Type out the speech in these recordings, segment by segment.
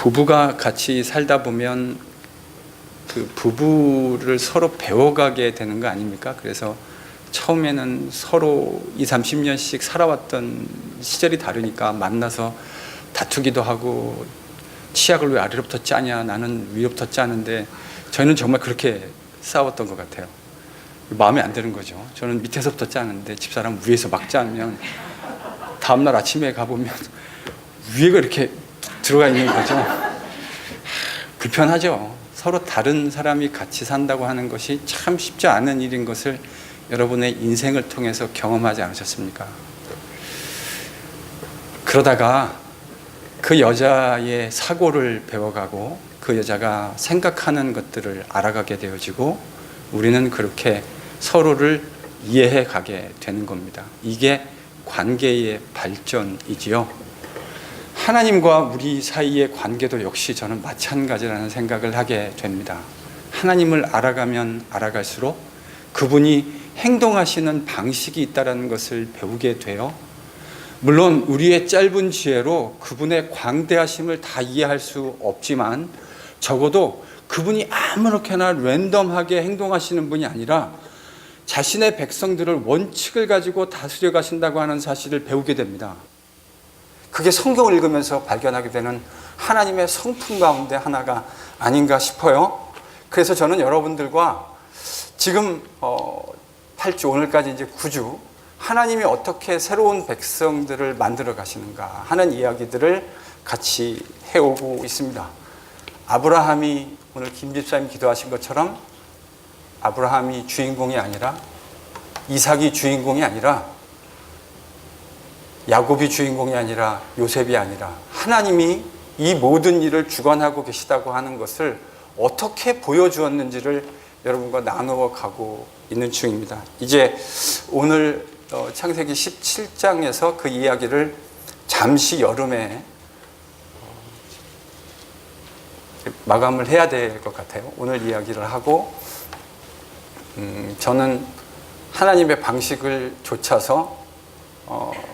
부부가 같이 살다 보면 그 부부를 서로 배워가게 되는 거 아닙니까? 그래서 처음에는 서로 20, 30년씩 살아왔던 시절이 다르니까 만나서 다투기도 하고 치약을 왜 아래로부터 짜냐, 나는 위로부터 짜는데 저희는 정말 그렇게 싸웠던 것 같아요. 마음에 안 드는 거죠. 저는 밑에서부터 짜는데 집사람 위에서 막 짜면 다음날 아침에 가보면 위에가 이렇게 들어가 있는 거죠. 불편하죠. 서로 다른 사람이 같이 산다고 하는 것이 참 쉽지 않은 일인 것을 여러분의 인생을 통해서 경험하지 않으셨습니까? 그러다가 그 여자의 사고를 배워가고 그 여자가 생각하는 것들을 알아가게 되어지고 우리는 그렇게 서로를 이해해 가게 되는 겁니다. 이게 관계의 발전이지요. 하나님과 우리 사이의 관계도 역시 저는 마찬가지라는 생각을 하게 됩니다. 하나님을 알아가면 알아갈수록 그분이 행동하시는 방식이 있다는 것을 배우게 돼요. 물론 우리의 짧은 지혜로 그분의 광대하심을 다 이해할 수 없지만 적어도 그분이 아무렇게나 랜덤하게 행동하시는 분이 아니라 자신의 백성들을 원칙을 가지고 다스려 가신다고 하는 사실을 배우게 됩니다. 그게 성경을 읽으면서 발견하게 되는 하나님의 성품 가운데 하나가 아닌가 싶어요. 그래서 저는 여러분들과 지금 8주, 오늘까지 이제 9주 하나님이 어떻게 새로운 백성들을 만들어 가시는가 하는 이야기들을 같이 해오고 있습니다. 아브라함이 오늘 김 집사님 기도하신 것처럼 아브라함이 주인공이 아니라 이삭이 주인공이 아니라 야곱이 주인공이 아니라 요셉이 아니라 하나님이 이 모든 일을 주관하고 계시다고 하는 것을 어떻게 보여주었는지를 여러분과 나누어 가고 있는 중입니다. 이제 오늘 창세기 17장에서 그 이야기를 잠시 여름에 마감을 해야 될 것 같아요. 오늘 이야기를 하고 저는 하나님의 방식을 좇아서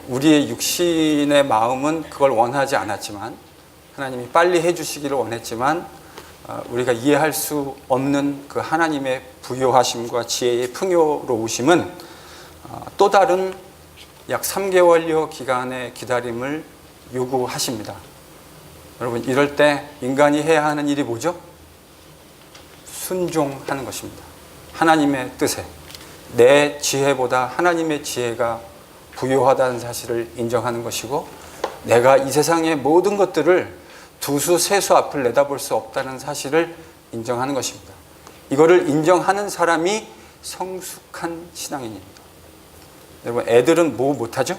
우리의 육신의 마음은 그걸 원하지 않았지만 하나님이 빨리 해주시기를 원했지만 우리가 이해할 수 없는 그 하나님의 부요하심과 지혜의 풍요로우심은 또 다른 약 3개월여 기간의 기다림을 요구하십니다. 여러분, 이럴 때 인간이 해야 하는 일이 뭐죠? 순종하는 것입니다. 하나님의 뜻에 내 지혜보다 하나님의 지혜가 부요하다는 사실을 인정하는 것이고 내가 이 세상의 모든 것들을 두수 세수 앞을 내다볼 수 없다는 사실을 인정하는 것입니다. 이거를 인정하는 사람이 성숙한 신앙인입니다. 여러분, 애들은 뭐 못하죠?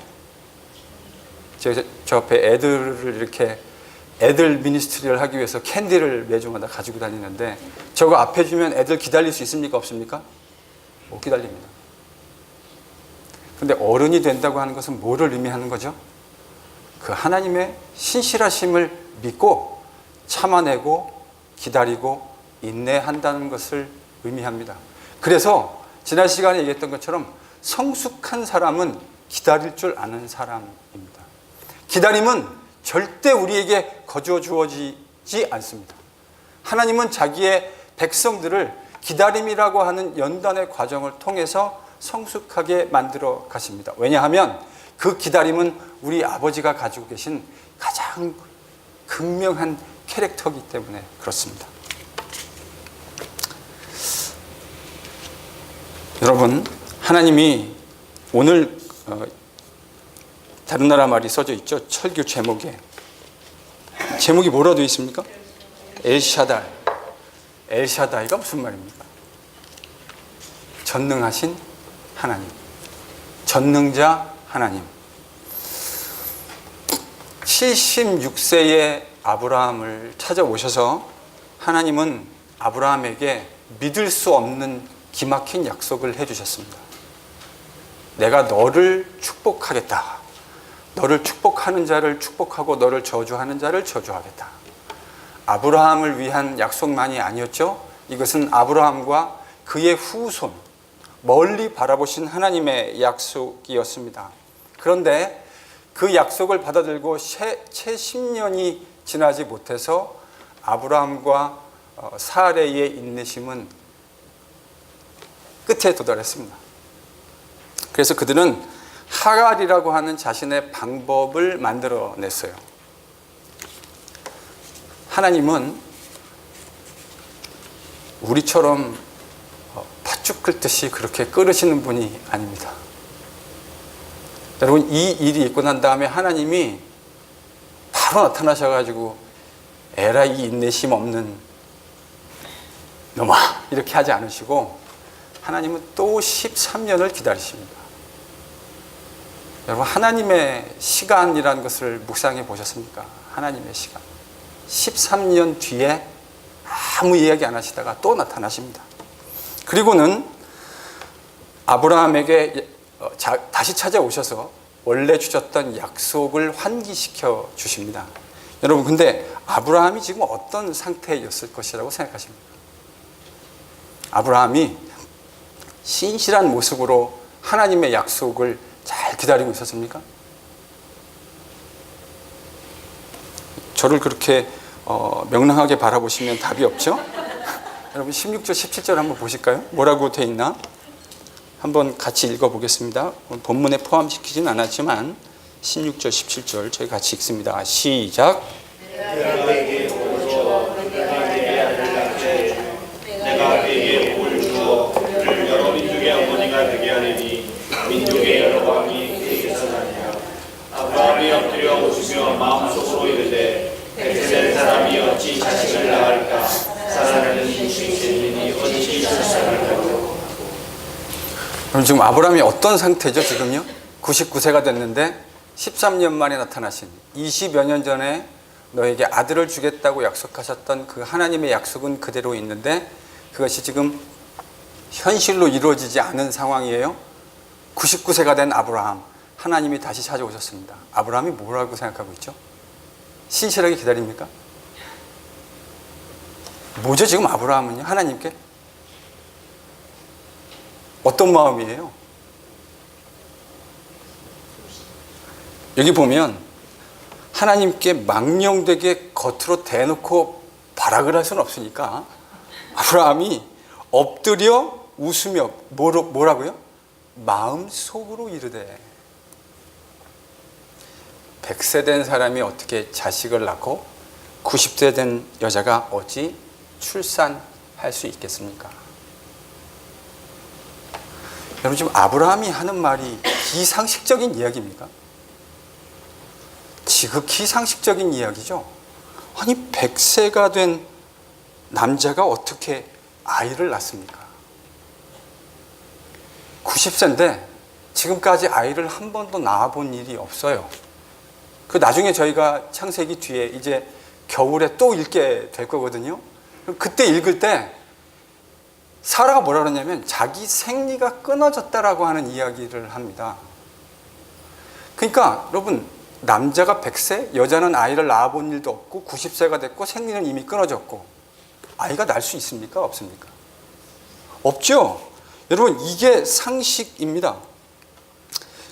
저 앞에 애들을 이렇게 애들 미니스트리를 하기 위해서 캔디를 매주마다 가지고 다니는데 저거 앞에 주면 애들 기다릴 수 있습니까? 없습니까? 못 기다립니다. 근데 어른이 된다고 하는 것은 뭐를 의미하는 거죠? 그 하나님의 신실하심을 믿고 참아내고 기다리고 인내한다는 것을 의미합니다. 그래서 지난 시간에 얘기했던 것처럼 성숙한 사람은 기다릴 줄 아는 사람입니다. 기다림은 절대 우리에게 거저 주어지지 않습니다. 하나님은 자기의 백성들을 기다림이라고 하는 연단의 과정을 통해서 성숙하게 만들어 가십니다. 왜냐하면 그 기다림은 우리 아버지가 가지고 계신 가장 극명한 캐릭터이기 때문에 그렇습니다. 여러분, 하나님이 오늘 다른 나라 말이 써져 있죠. 철교 제목에. 제목이 뭐라 되어 있습니까? 엘샤다이. 엘샤다이가 무슨 말입니까? 전능하신 하나님. 전능자 하나님. 76세의 아브라함을 찾아오셔서 하나님은 아브라함에게 믿을 수 없는 기막힌 약속을 해주셨습니다. 내가 너를 축복하겠다. 너를 축복하는 자를 축복하고 너를 저주하는 자를 저주하겠다. 아브라함을 위한 약속만이 아니었죠. 이것은 아브라함과 그의 후손, 멀리 바라보신 하나님의 약속이었습니다. 그런데 그 약속을 받아들고 채 10년이 지나지 못해서 아브라함과 사레의 인내심은 끝에 도달했습니다. 그래서 그들은 하갈이라고 하는 자신의 방법을 만들어냈어요. 하나님은 우리처럼 팥죽 끓듯이 그렇게 끓으시는 분이 아닙니다. 여러분, 이 일이 있고 난 다음에 하나님이 바로 나타나셔가지고 에라 이 인내심 없는 놈아 이렇게 하지 않으시고 하나님은 또 13년을 기다리십니다. 여러분, 하나님의 시간이라는 것을 묵상해 보셨습니까? 하나님의 시간. 13년 뒤에 아무 이야기 안 하시다가 또 나타나십니다. 그리고는 아브라함에게 다시 찾아오셔서 원래 주셨던 약속을 환기시켜 주십니다. 여러분, 근데 아브라함이 지금 어떤 상태였을 것이라고 생각하십니까? 아브라함이 신실한 모습으로 하나님의 약속을 잘 기다리고 있었습니까? 저를 그렇게 명랑하게 바라보시면 답이 없죠? 여러분, 16절, 17절 한번 보실까요? 뭐라고 돼 있나? 한번 같이 읽어보겠습니다. 본문에 포함시키진 않았지만 16절, 17절 저희 같이 읽습니다. 시작. 내가 그에게 볼 주어 내게 아들을 낳게 해주며 내가 그에게 볼 주어 그를 여러 민족의 어머니가 되게 하리니 민족의 여러 왕이 그에게서 나리라. 아브라함이 엎드려 웃으며 마음속으로 이르되 백세된 사람이 어찌 자식을 낳을까? 사라는 60세이니 어찌 출산을 하고. 그럼 지금 아브라함이 어떤 상태죠? 지금요? 99세가 됐는데 13년 만에 나타나신 20여 년 전에 너에게 아들을 주겠다고 약속하셨던 그 하나님의 약속은 그대로 있는데 그것이 지금 현실로 이루어지지 않은 상황이에요. 99세가 된 아브라함, 하나님이 다시 찾아오셨습니다. 아브라함이 뭐라고 생각하고 있죠? 신실하게 기다립니까? 뭐죠 지금 아브라함은요? 하나님께? 어떤 마음이에요? 여기 보면 하나님께 망령되게 겉으로 대놓고 발악을 할 수는 없으니까 아브라함이 엎드려 웃으며 뭐라고요? 마음속으로 이르되. 100세 된 사람이 어떻게 자식을 낳고 90세 된 여자가 어찌 출산할 수 있겠습니까? 여러분, 지금 아브라함이 하는 말이 비상식적인 이야기입니까? 지극히 상식적인 이야기죠. 아니, 100세가 된 남자가 어떻게 아이를 낳습니까? 90세인데 지금까지 아이를 한 번도 낳아본 일이 없어요. 그 나중에 저희가 창세기 뒤에 이제 겨울에 또 읽게 될 거거든요. 그때 읽을 때 사라가 뭐라 그러냐면 자기 생리가 끊어졌다라고 하는 이야기를 합니다. 그러니까 여러분, 남자가 100세, 여자는 아이를 낳아본 일도 없고 90세가 됐고 생리는 이미 끊어졌고 아이가 날 수 있습니까? 없습니까? 없죠. 여러분, 이게 상식입니다.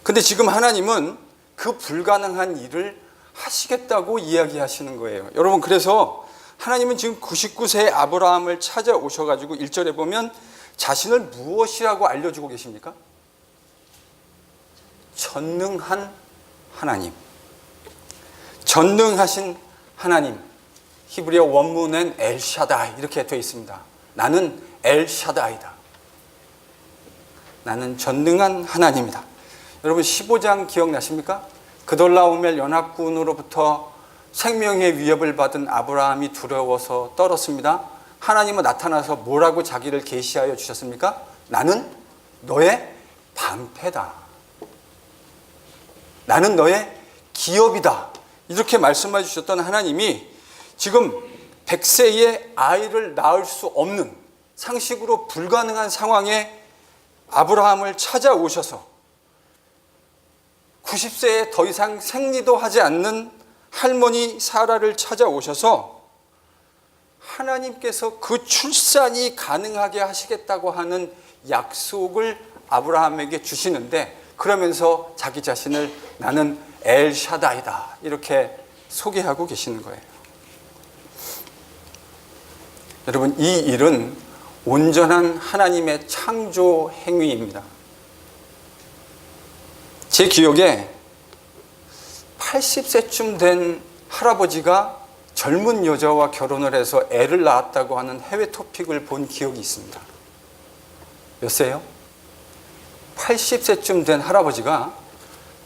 근데 지금 하나님은 그 불가능한 일을 하시겠다고 이야기하시는 거예요. 여러분, 그래서 하나님은 지금 99세의 아브라함을 찾아오셔가지고 1절에 보면 자신을 무엇이라고 알려주고 계십니까? 전능한 하나님. 전능하신 하나님. 히브리어 원문엔 엘샤다이 이렇게 되어 있습니다. 나는 엘샤다이다. 나는 전능한 하나님이다. 여러분, 15장 기억나십니까? 그돌라오멜 연합군으로부터 생명의 위협을 받은 아브라함이 두려워서 떨었습니다. 하나님은 나타나서 뭐라고 자기를 계시하여 주셨습니까? 나는 너의 방패다. 나는 너의 기업이다. 이렇게 말씀해 주셨던 하나님이 지금 100세의 아이를 낳을 수 없는 상식으로 불가능한 상황에 아브라함을 찾아오셔서 90세에 더 이상 생리도 하지 않는 할머니 사라를 찾아오셔서 하나님께서 그 출산이 가능하게 하시겠다고 하는 약속을 아브라함에게 주시는데 그러면서 자기 자신을 나는 엘샤다이다 이렇게 소개하고 계시는 거예요. 여러분, 이 일은 온전한 하나님의 창조 행위입니다. 제 기억에 80세쯤 된 할아버지가 젊은 여자와 결혼을 해서 애를 낳았다고 하는 해외 토픽을 본 기억이 있습니다. 몇 세요? 80세쯤 된 할아버지가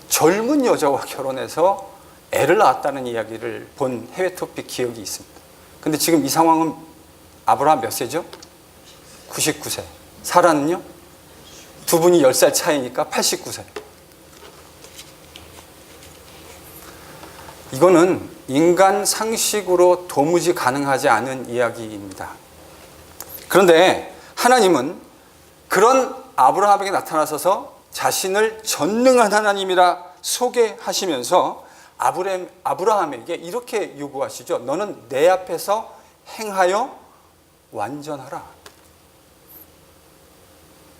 젊은 여자와 결혼해서 애를 낳았다는 이야기를 본 해외 토픽 기억이 있습니다. 근데 지금 이 상황은 아브라함 몇 세죠? 99세. 사라는요? 두 분이 10살 차이니까 89세. 이거는 인간 상식으로 도무지 가능하지 않은 이야기입니다. 그런데 하나님은 그런 아브라함에게 나타나셔서 자신을 전능한 하나님이라 소개하시면서 아브라함에게 이렇게 요구하시죠. 너는 내 앞에서 행하여 완전하라.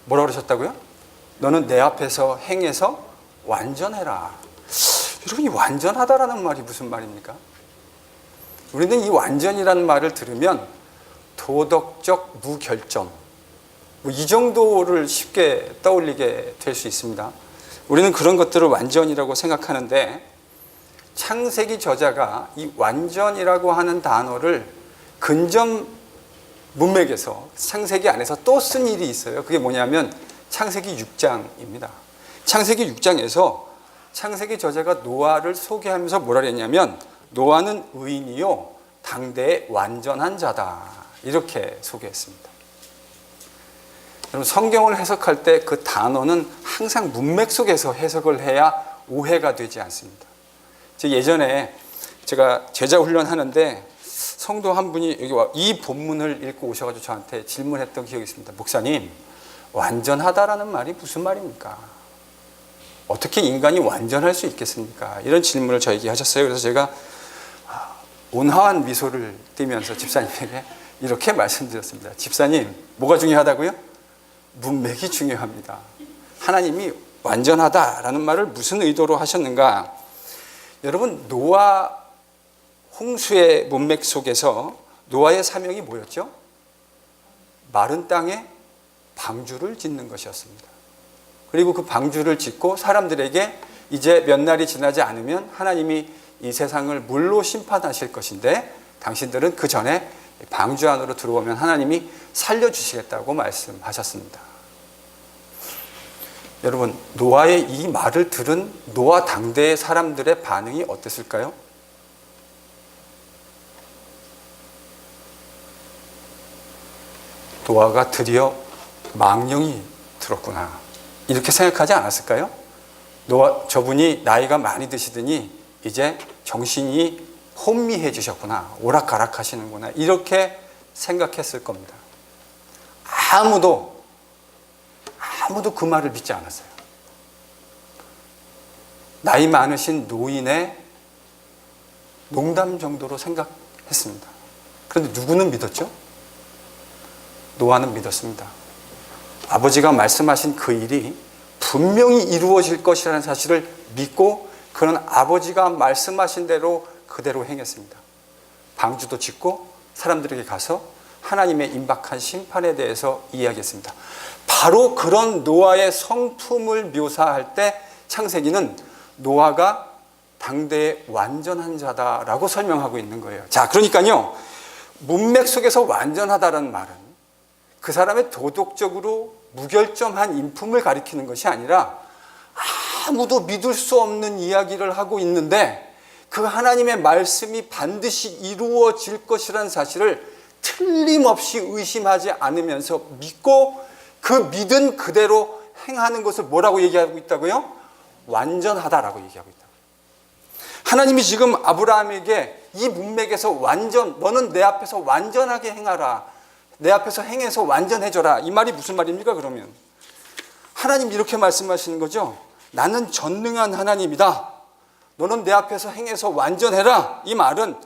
뭐라고 그러셨다고요? 너는 내 앞에서 행해서 완전해라. 여러분, 이 완전하다라는 말이 무슨 말입니까? 우리는 이 완전이라는 말을 들으면 도덕적 무결점, 이 정도를 쉽게 떠올리게 될 수 있습니다. 우리는 그런 것들을 완전이라고 생각하는데, 창세기 저자가 이 완전이라고 하는 단어를 근점 문맥에서 창세기 안에서 또 쓴 일이 있어요. 그게 뭐냐면 창세기 6장입니다. 창세기 6장에서 창세기 저자가 노아를 소개하면서 뭐라 그랬냐면 노아는 의인이요 당대의 완전한 자다 이렇게 소개했습니다. 여러분, 성경을 해석할 때 그 단어는 항상 문맥 속에서 해석을 해야 오해가 되지 않습니다. 예전에 제가 제자 훈련하는데 성도 한 분이 여기 와 이 본문을 읽고 오셔가지고 저한테 질문했던 기억이 있습니다. 목사님, 완전하다라는 말이 무슨 말입니까? 어떻게 인간이 완전할 수 있겠습니까? 이런 질문을 저에게 하셨어요. 그래서 제가 온화한 미소를 띠면서 집사님에게 이렇게 말씀드렸습니다. 집사님, 뭐가 중요하다고요? 문맥이 중요합니다. 하나님이 완전하다라는 말을 무슨 의도로 하셨는가? 여러분, 노아 홍수의 문맥 속에서 노아의 사명이 뭐였죠? 마른 땅에 방주를 짓는 것이었습니다. 그리고 그 방주를 짓고 사람들에게 이제 몇 날이 지나지 않으면 하나님이 이 세상을 물로 심판하실 것인데 당신들은 그 전에 방주 안으로 들어오면 하나님이 살려주시겠다고 말씀하셨습니다. 여러분, 노아의 이 말을 들은 노아 당대의 사람들의 반응이 어땠을까요? 노아가 드디어 망령이 들었구나 이렇게 생각하지 않았을까요? 노아, 저분이 나이가 많이 드시더니 이제 정신이 혼미해지셨구나, 오락가락 하시는구나 이렇게 생각했을 겁니다. 아무도 그 말을 믿지 않았어요. 나이 많으신 노인의 농담 정도로 생각했습니다. 그런데 누구는 믿었죠? 노아는 믿었습니다. 아버지가 말씀하신 그 일이 분명히 이루어질 것이라는 사실을 믿고 그는 아버지가 말씀하신 대로 그대로 행했습니다. 방주도 짓고 사람들에게 가서 하나님의 임박한 심판에 대해서 이야기했습니다. 바로 그런 노아의 성품을 묘사할 때 창세기는 노아가 당대의 완전한 자다라고 설명하고 있는 거예요. 자, 그러니까요, 문맥 속에서 완전하다는 말은 그 사람의 도덕적으로 무결점한 인품을 가리키는 것이 아니라 아무도 믿을 수 없는 이야기를 하고 있는데 그 하나님의 말씀이 반드시 이루어질 것이라는 사실을 틀림없이 의심하지 않으면서 믿고 그 믿은 그대로 행하는 것을 뭐라고 얘기하고 있다고요? 완전하다라고 얘기하고 있다고요. 하나님이 지금 아브라함에게 이 문맥에서 너는 내 앞에서 완전하게 행하라, 내 앞에서 행해서 완전해져라, 이 말이 무슨 말입니까? 그러면 하나님 이렇게 말씀하시는 거죠. 나는 전능한 하나님이다, 너는 내 앞에서 행해서 완전해라. 이 말은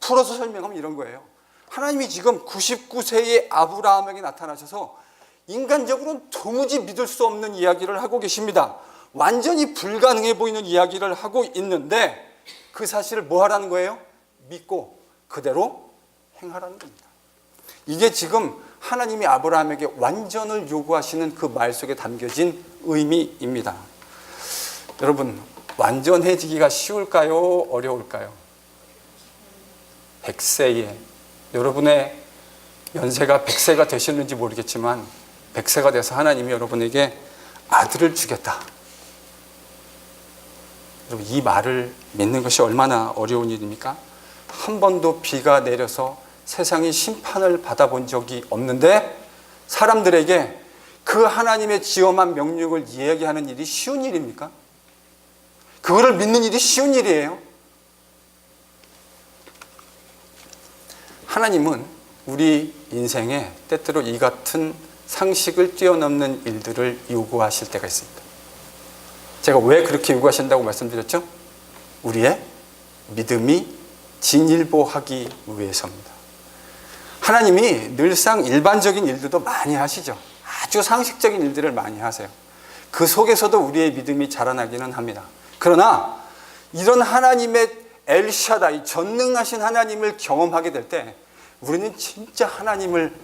풀어서 설명하면 이런 거예요. 하나님이 지금 99세의 아브라함에게 나타나셔서 인간적으로는 도무지 믿을 수 없는 이야기를 하고 계십니다. 완전히 불가능해 보이는 이야기를 하고 있는데 그 사실을 뭐 하라는 거예요? 믿고 그대로 행하라는 겁니다. 이게 지금 하나님이 아브라함에게 완전을 요구하시는 그 말 속에 담겨진 의미입니다. 여러분, 완전해지기가 쉬울까요? 어려울까요? 100세에 여러분의 연세가 100세가 되셨는지 모르겠지만 100세가 돼서 하나님이 여러분에게 아들을 주겠다. 여러분, 이 말을 믿는 것이 얼마나 어려운 일입니까? 한 번도 비가 내려서 세상이 심판을 받아본 적이 없는데 사람들에게 그 하나님의 지엄한 명령을 이야기하는 일이 쉬운 일입니까? 그거를 믿는 일이 쉬운 일이에요. 하나님은 우리 인생에 때때로 이 같은 상식을 뛰어넘는 일들을 요구하실 때가 있습니다. 제가 왜 그렇게 요구하신다고 말씀드렸죠? 우리의 믿음이 진일보하기 위해서입니다. 하나님이 늘상 일반적인 일들도 많이 하시죠. 아주 상식적인 일들을 많이 하세요. 그 속에서도 우리의 믿음이 자라나기는 합니다. 그러나 이런 하나님의 엘샤다이, 전능하신 하나님을 경험하게 될 때 우리는 진짜 하나님을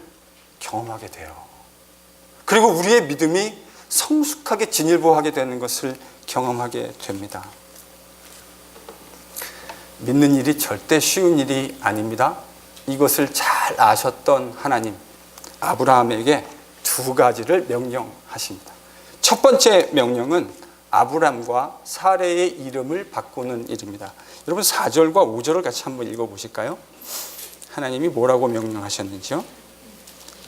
경험하게 돼요. 그리고 우리의 믿음이 성숙하게 진일보하게 되는 것을 경험하게 됩니다. 믿는 일이 절대 쉬운 일이 아닙니다. 이것을 잘 아셨던 하나님, 아브라함에게 두 가지를 명령하십니다. 첫 번째 명령은 아브람과 사레의 이름을 바꾸는 일입니다. 여러분 4절과 5절을 같이 한번 읽어보실까요? 하나님이 뭐라고 명령하셨는지요?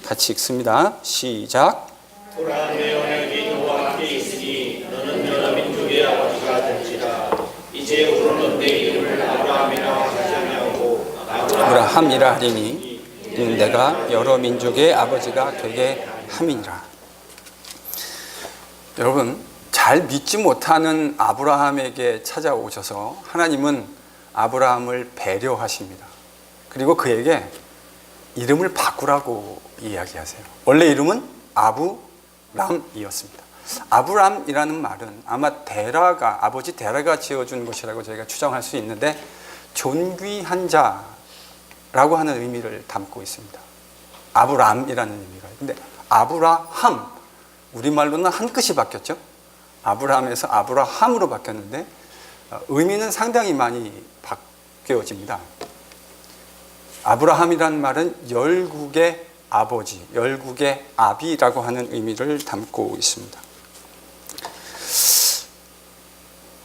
같이 읽습니다. 시작. 보라, 내 언약이 너와 함께 있으니 너는 여러 민족의 아버지가 될지라. 이제부로는 내 이름을 아브라함이라 하지 아니하고 아브라함이라 하리니 이는 내가 여러 민족의 아버지가 되게 함이니라. 여러분, 잘 믿지 못하는 아브라함에게 찾아오셔서 하나님은 아브라함을 배려하십니다. 그리고 그에게 이름을 바꾸라고 이야기하세요. 원래 이름은 아브람이었습니다. 아브람이라는 말은 아마 아버지 데라가 지어준 것이라고 저희가 추정할 수 있는데 존귀한 자라고 하는 의미를 담고 있습니다. 아브람이라는 의미가. 근데 아브라함, 우리말로는 한 끝이 바뀌었죠. 아브라함에서 아브라함으로 바뀌었는데 의미는 상당히 많이 바뀌어집니다. 아브라함이라는 말은 열국의 아버지, 열국의 아비라고 하는 의미를 담고 있습니다.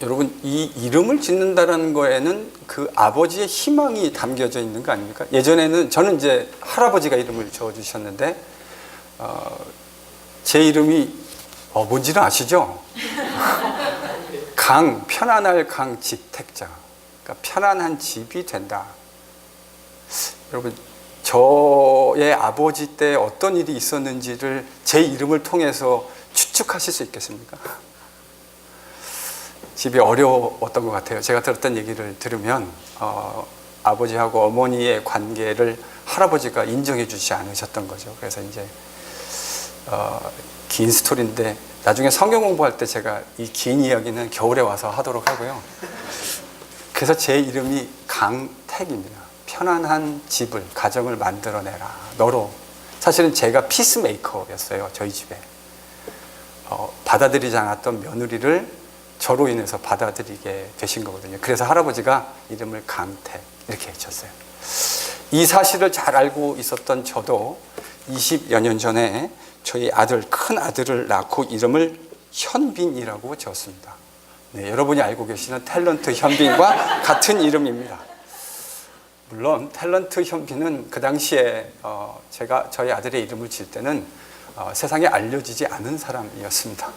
여러분, 이 이름을 짓는다는 거에는 그 아버지의 희망이 담겨져 있는 거 아닙니까? 예전에는 저는 이제 할아버지가 이름을 지어주셨는데 제 이름이 뭔지는 아시죠? 편안할 강지택자. 그러니까 편안한 집이 된다. 여러분, 저의 아버지 때 어떤 일이 있었는지를 제 이름을 통해서 추측하실 수 있겠습니까? 집이 어려웠던 것 같아요. 제가 들었던 얘기를 들으면 아버지하고 어머니의 관계를 할아버지가 인정해 주지 않으셨던 거죠. 그래서 이제 긴 스토리인데 나중에 성경 공부할 때 제가 이 긴 이야기는 겨울에 와서 하도록 하고요. 그래서 제 이름이 강택입니다. 편안한 집을, 가정을 만들어내라. 너로. 사실은 제가 피스메이커였어요. 저희 집에. 받아들이지 않았던 며느리를 저로 인해서 받아들이게 되신 거거든요. 그래서 할아버지가 이름을 강택 이렇게 해줬어요. 이 사실을 잘 알고 있었던 저도 20여 년 전에 저희 큰 아들을 낳고 이름을 현빈이라고 지었습니다. 네, 여러분이 알고 계시는 탤런트 현빈과 같은 이름입니다. 물론 탤런트 현빈은 그 당시에 제가 저희 아들의 이름을 지을 때는 세상에 알려지지 않은 사람이었습니다.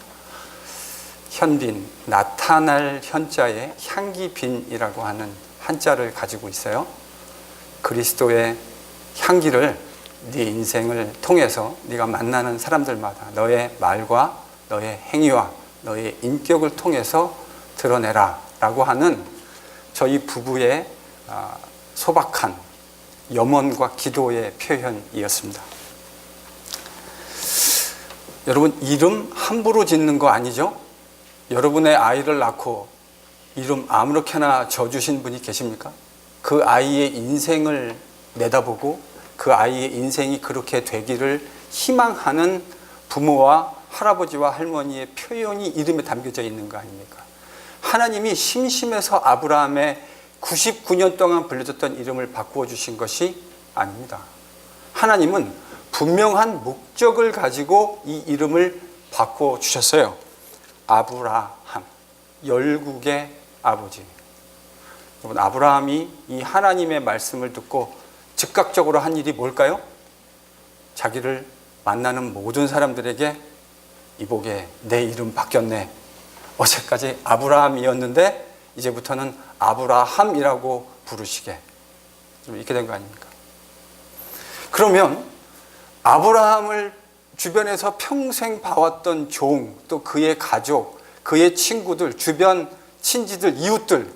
현빈, 나타날 현자에 향기빈이라고 하는 한자를 가지고 있어요. 그리스도의 향기를 네 인생을 통해서 네가 만나는 사람들마다 너의 말과 너의 행위와 너의 인격을 통해서 드러내라 라고 하는 저희 부부의 소박한 염원과 기도의 표현이었습니다. 여러분, 이름 함부로 짓는 거 아니죠? 여러분의 아이를 낳고 이름 아무렇게나 져주신 분이 계십니까? 그 아이의 인생을 내다보고 그 아이의 인생이 그렇게 되기를 희망하는 부모와 할아버지와 할머니의 표현이 이름에 담겨져 있는 거 아닙니까? 하나님이 심심해서 아브라함의 99년 동안 불려졌던 이름을 바꾸어 주신 것이 아닙니다. 하나님은 분명한 목적을 가지고 이 이름을 바꾸어 주셨어요. 아브라함, 열국의 아버지. 여러분, 아브라함이 이 하나님의 말씀을 듣고 즉각적으로 한 일이 뭘까요? 자기를 만나는 모든 사람들에게 이보게 내 이름 바뀌었네. 어제까지 아브라함이었는데 이제부터는 아브라함이라고 부르시게. 이렇게 된 거 아닙니까? 그러면 아브라함을 주변에서 평생 봐왔던 종, 또 그의 가족, 그의 친구들, 주변 친지들, 이웃들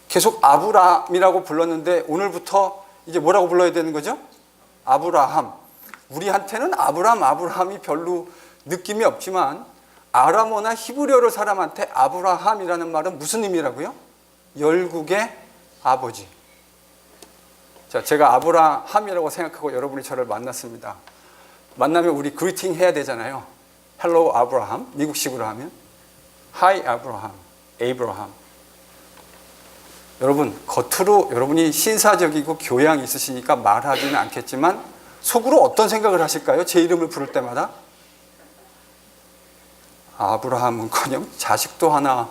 계속 아브라함이라고 불렀는데 오늘부터 이제 뭐라고 불러야 되는 거죠? 아브라함. 우리한테는 아브라함이 별로 느낌이 없지만 아람어나 히브리어 사람한테 아브라함이라는 말은 무슨 의미라고요? 열국의 아버지. 자, 제가 아브라함이라고 생각하고 여러분이 저를 만났습니다. 만나면 우리 그리팅 해야 되잖아요. Hello, 아브라함. 미국식으로 하면 Hi, 아브라함. 에이브라함. 여러분, 겉으로 여러분이 신사적이고 교양 있으시니까 말하지는 않겠지만 속으로 어떤 생각을 하실까요? 제 이름을 부를 때마다? 아브라함은커녕 자식도 하나,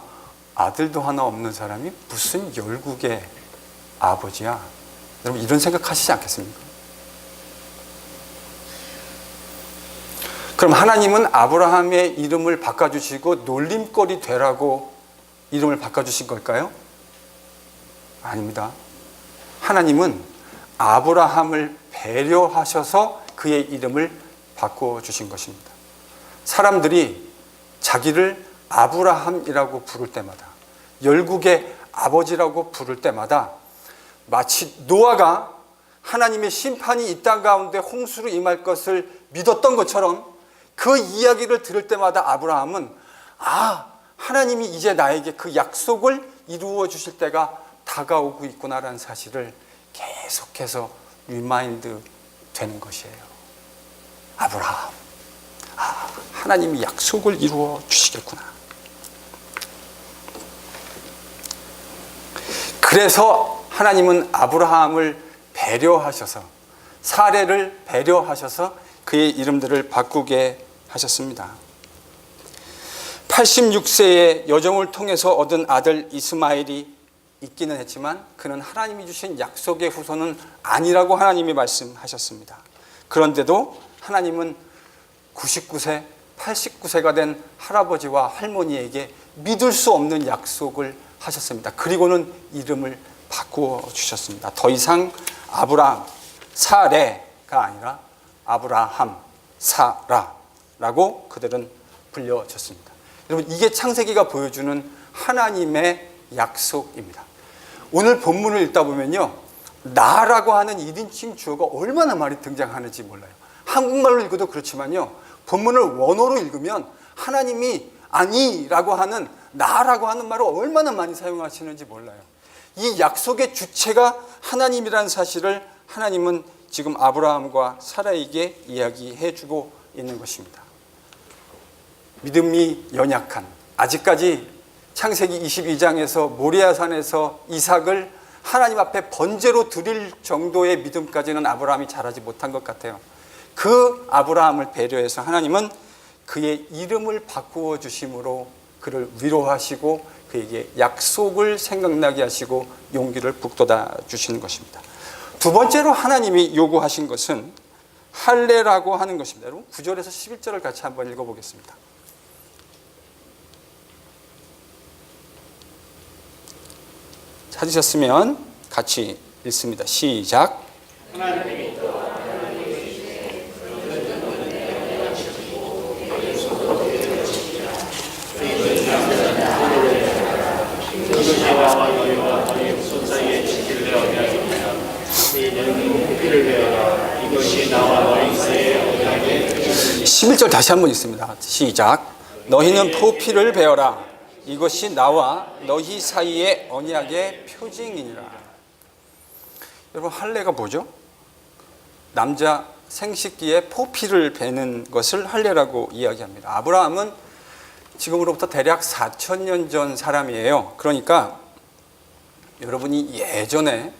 아들도 하나 없는 사람이 무슨 열국의 아버지야? 여러분, 이런 생각하시지 않겠습니까? 그럼 하나님은 아브라함의 이름을 바꿔주시고 놀림거리 되라고 이름을 바꿔주신 걸까요? 아닙니다. 하나님은 아브라함을 배려하셔서 그의 이름을 바꿔주신 것입니다. 사람들이 자기를 아브라함이라고 부를 때마다, 열국의 아버지라고 부를 때마다 마치 노아가 하나님의 심판이 이 땅 가운데 홍수로 임할 것을 믿었던 것처럼 그 이야기를 들을 때마다 아브라함은 하나님이 이제 나에게 그 약속을 이루어 주실 때가 다가오고 있구나라는 사실을 계속해서 리마인드 되는 것이에요. 아브라함, 하나님이 약속을 이루어 주시겠구나. 그래서 하나님은 아브라함을 배려하셔서, 사례를 배려하셔서 그의 이름들을 바꾸게 하셨습니다. 86세의 여정을 통해서 얻은 아들 이스마엘이 있기는 했지만 그는 하나님이 주신 약속의 후손은 아니라고 하나님이 말씀하셨습니다. 그런데도 하나님은 99세, 89세가 된 할아버지와 할머니에게 믿을 수 없는 약속을 하셨습니다. 그리고는 이름을 바꾸어 주셨습니다. 더 이상 아브라함, 사레가 아니라 아브라함, 사라라고 그들은 불려졌습니다. 여러분, 이게 창세기가 보여주는 하나님의 약속입니다. 오늘 본문을 읽다 보면요, 나라고 하는 1인칭 주어가 얼마나 많이 등장하는지 몰라요. 한국말로 읽어도 그렇지만요, 본문을 원어로 읽으면 하나님이 아니라고 하는, 나라고 하는 말을 얼마나 많이 사용하시는지 몰라요. 이 약속의 주체가 하나님이라는 사실을 하나님은 지금 아브라함과 사라에게 이야기해주고 있는 것입니다. 믿음이 연약한, 아직까지 창세기 22장에서 모리아산에서 이삭을 하나님 앞에 번제로 드릴 정도의 믿음까지는 아브라함이 잘하지 못한 것 같아요. 그 아브라함을 배려해서 하나님은 그의 이름을 바꾸어 주심으로 그를 위로하시고 그에게 약속을 생각나게 하시고 용기를 북돋아 주시는 것입니다. 두 번째로 하나님이 요구하신 것은 할례라고 하는 것입니다. 여러분, 9절에서 11절을 같이 한번 읽어보겠습니다. 찾으셨으면 같이 읽습니다. 시작. 하나님이 또 이것이 나와 너희 사이에 11절 다시 한번 읽습니다. 시작. 너희는 포피를 베어라. 이것이 나와 너희 사이의 언약의 표징이니라. 여러분, 할례가 뭐죠? 남자 생식기에 포피를 베는 것을 할례라고 이야기합니다. 아브라함은 지금으로부터 대략 4,000년 전 사람이에요. 그러니까 여러분이 예전에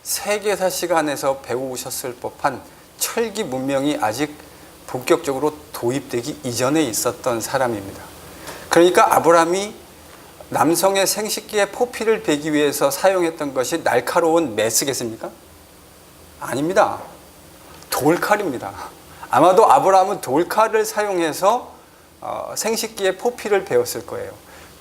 세계사 시간에서 배우셨을 법한 철기 문명이 아직 본격적으로 도입되기 이전에 있었던 사람입니다. 그러니까 아브라함이 남성의 생식기에 포피를 베기 위해서 사용했던 것이 날카로운 메스겠습니까? 아닙니다. 돌칼입니다. 아마도 아브라함은 돌칼을 사용해서 생식기에 포피를 베었을 거예요.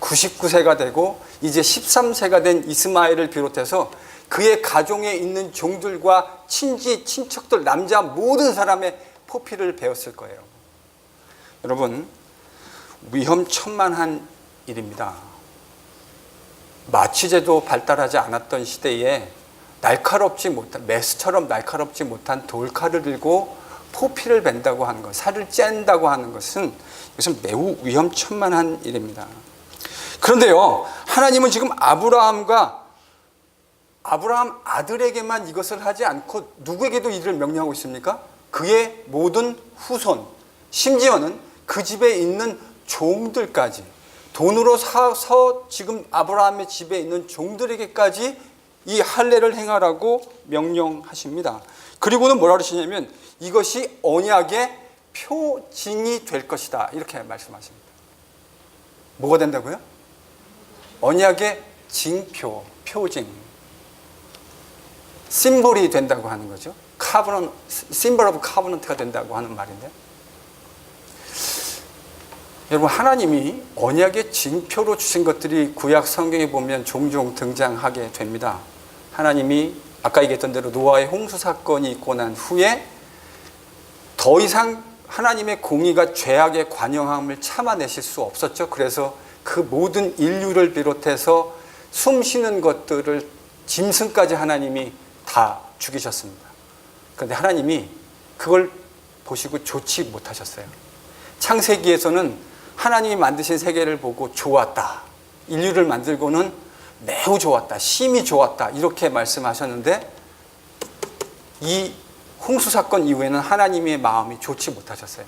99세가 되고 이제 13세가 된 이스마엘을 비롯해서 그의 가정에 있는 종들과 친지, 친척들, 남자 모든 사람의 포피를 베었을 거예요. 여러분, 위험천만한 일입니다. 마취제도 발달하지 않았던 시대에 날카롭지 못한, 메스처럼 날카롭지 못한 돌칼을 들고 포피를 벤다고 하는 것, 살을 짠다고 하는 것은 이것은 매우 위험천만한 일입니다. 그런데요, 하나님은 지금 아브라함 아들에게만 이것을 하지 않고 누구에게도 이를 명령하고 있습니까? 그의 모든 후손, 심지어는 그 집에 있는 종들까지, 돈으로 사서 지금 아브라함의 집에 있는 종들에게까지 이 할례를 행하라고 명령하십니다. 그리고는 뭐라 그러시냐면 이것이 언약의 표징이 될 것이다, 이렇게 말씀하십니다. 뭐가 된다고요? 언약의 징표, 표징, 심볼이 된다고 하는 거죠. 카버넌, 심볼 오브 카버넌트가 된다고 하는 말인데, 여러분, 하나님이 언약의 징표로 주신 것들이 구약 성경에 보면 종종 등장하게 됩니다. 하나님이 아까 얘기했던 대로 노아의 홍수 사건이 있고 난 후에 더 이상 하나님의 공의가 죄악의 관영함을 참아내실 수 없었죠. 그래서 그 모든 인류를 비롯해서 숨쉬는 것들을, 짐승까지 하나님이 다 죽이셨습니다. 그런데 하나님이 그걸 보시고 좋지 못하셨어요. 창세기에서는 하나님이 만드신 세계를 보고 좋았다, 인류를 만들고는 매우 좋았다, 심히 좋았다, 이렇게 말씀하셨는데 이 홍수 사건 이후에는 하나님의 마음이 좋지 못하셨어요.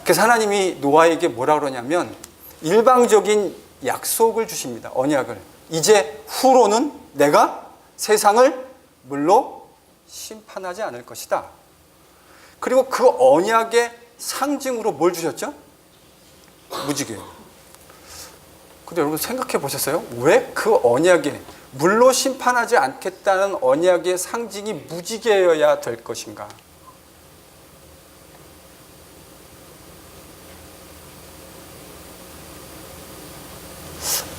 그래서 하나님이 노아에게 뭐라 그러냐면 일방적인 약속을 주십니다. 언약을. 이제 후로는 내가 세상을 물로 심판하지 않을 것이다. 그리고 그 언약의 상징으로 뭘 주셨죠? 무지개예요. 근데 여러분 생각해 보셨어요? 왜 그 언약에 물로 심판하지 않겠다는 언약의 상징이 무지개여야 될 것인가?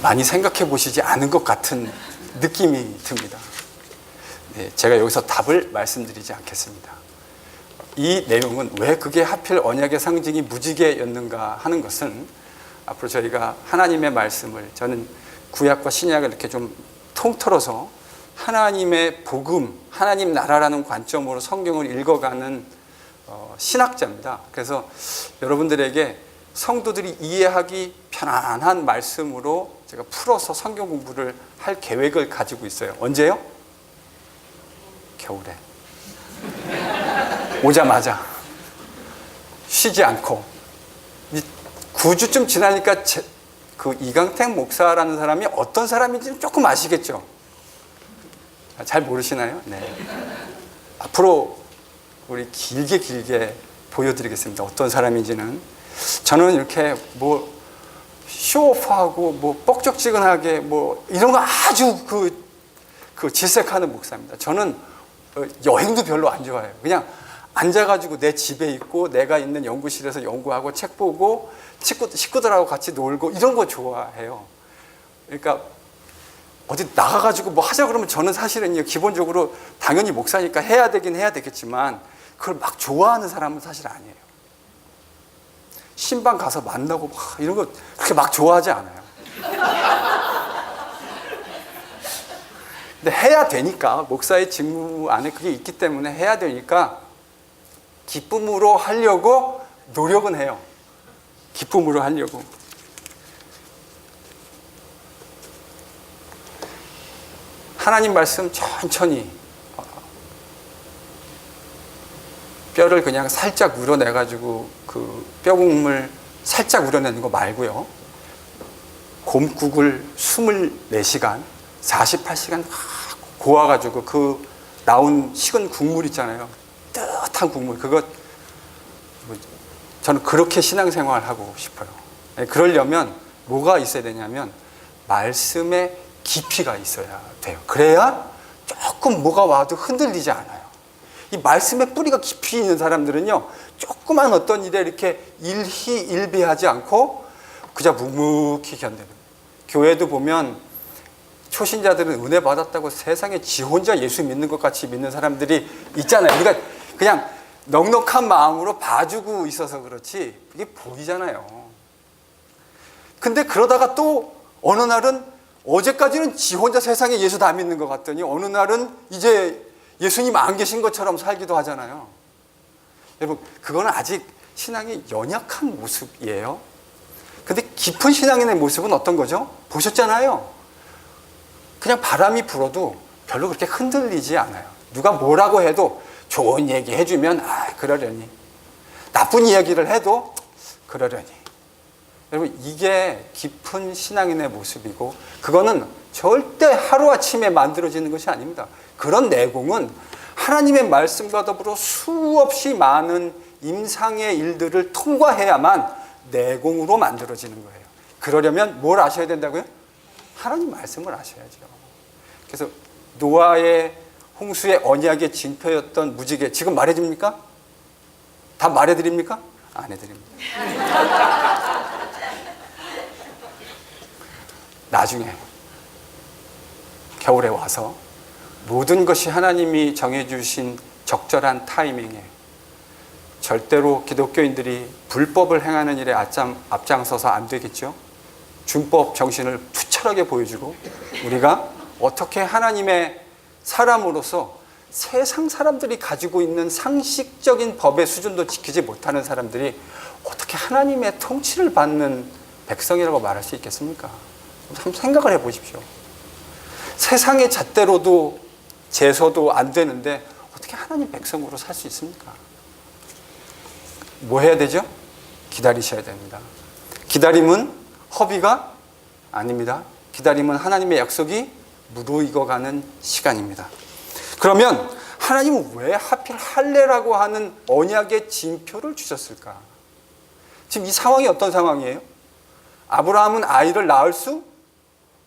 많이 생각해 보시지 않은 것 같은 느낌이 듭니다. 네, 제가 여기서 답을 말씀드리지 않겠습니다. 이 내용은 왜 그게 하필 언약의 상징이 무지개였는가 하는 것은 앞으로 저희가 하나님의 말씀을, 저는 구약과 신약을 이렇게 좀 통틀어서 하나님의 복음, 하나님 나라라는 관점으로 성경을 읽어가는 신학자입니다. 그래서 여러분들에게 성도들이 이해하기 편안한 말씀으로 제가 풀어서 성경 공부를 할 계획을 가지고 있어요. 언제요? 겨울에. 오자마자 쉬지 않고 9주쯤 지나니까 그 이강택 목사라는 사람이 어떤 사람인지는 조금 아시겠죠? 잘 모르시나요? 네. 앞으로 우리 길게 보여드리겠습니다. 어떤 사람인지는. 저는 이렇게 뭐 쇼오프하고 뭐 뻑적지근하게 뭐 이런 거 아주 그 질색하는 목사입니다. 저는 여행도 별로 안 좋아해요. 그냥 앉아가지고 내 집에 있고 내가 있는 연구실에서 연구하고 책 보고 식구들하고 같이 놀고 이런 거 좋아해요. 그러니까 어디 나가가지고 뭐 하자 그러면 저는 사실은 기본적으로 당연히 목사니까 해야 되긴 해야 되겠지만 그걸 막 좋아하는 사람은 사실 아니에요. 신방 가서 만나고 막 이런 거 그렇게 막 좋아하지 않아요. 근데 해야 되니까, 목사의 직무 안에 그게 있기 때문에 해야 되니까 기쁨으로 하려고 노력은 해요. 기쁨으로 하려고. 하나님 말씀 천천히 뼈를 그냥 살짝 우려내가지고 그 뼈 국물 살짝 우려내는 거 말고요. 곰국을 24시간, 48시간 막 고아가지고 그 나온 식은 국물 있잖아요. 뜨뜻한 국물. 그거 저는 그렇게 신앙생활 하고 싶어요. 그러려면 뭐가 있어야 되냐면 말씀의 깊이가 있어야 돼요. 그래야 조금 뭐가 와도 흔들리지 않아요. 이 말씀의 뿌리가 깊이 있는 사람들은요, 조그만 어떤 일에 이렇게 일희일비하지 않고 그저 묵묵히 견디는. 교회도 보면 초신자들은 은혜 받았다고 세상에 지 혼자 예수 믿는 것 같이 믿는 사람들이 있잖아요. 우리가 그냥 넉넉한 마음으로 봐주고 있어서 그렇지 이게 보이잖아요. 근데 그러다가 또 어느 날은 어제까지는 지 혼자 세상에 예수 다 믿는 것 같더니 어느 날은 이제 예수님 안 계신 것처럼 살기도 하잖아요. 여러분, 그거는 아직 신앙이 연약한 모습이에요. 근데 깊은 신앙인의 모습은 어떤 거죠? 보셨잖아요. 그냥 바람이 불어도 별로 그렇게 흔들리지 않아요. 누가 뭐라고 해도 좋은 얘기 해주면 그러려니, 나쁜 이야기를 해도 그러려니. 여러분, 이게 깊은 신앙인의 모습이고 그거는 절대 하루아침에 만들어지는 것이 아닙니다. 그런 내공은 하나님의 말씀과 더불어 수없이 많은 임상의 일들을 통과해야만 내공으로 만들어지는 거예요. 그러려면 뭘 아셔야 된다고요? 하나님 말씀을 아셔야죠. 그래서 노아의 홍수의 언약의 징표였던 무지개 지금 말해줍니까? 다 말해드립니까? 안 해드립니다. 나중에 겨울에 와서 모든 것이 하나님이 정해주신 적절한 타이밍에 절대로 기독교인들이 불법을 행하는 일에 앞장서서 안 되겠죠. 준법 정신을 투철하게 보여주고 우리가 어떻게 하나님의 사람으로서 세상 사람들이 가지고 있는 상식적인 법의 수준도 지키지 못하는 사람들이 어떻게 하나님의 통치를 받는 백성이라고 말할 수 있겠습니까? 한번 생각을 해보십시오. 세상의 잣대로도 재서도 안 되는데 어떻게 하나님 백성으로 살 수 있습니까? 뭐 해야 되죠? 기다리셔야 됩니다. 기다림은 허비가 아닙니다. 기다림은 하나님의 약속이 무르익어가는 시간입니다. 그러면 하나님은 왜 하필 할례라고 하는 언약의 징표를 주셨을까? 지금 이 상황이 어떤 상황이에요? 아브라함은 아이를 낳을 수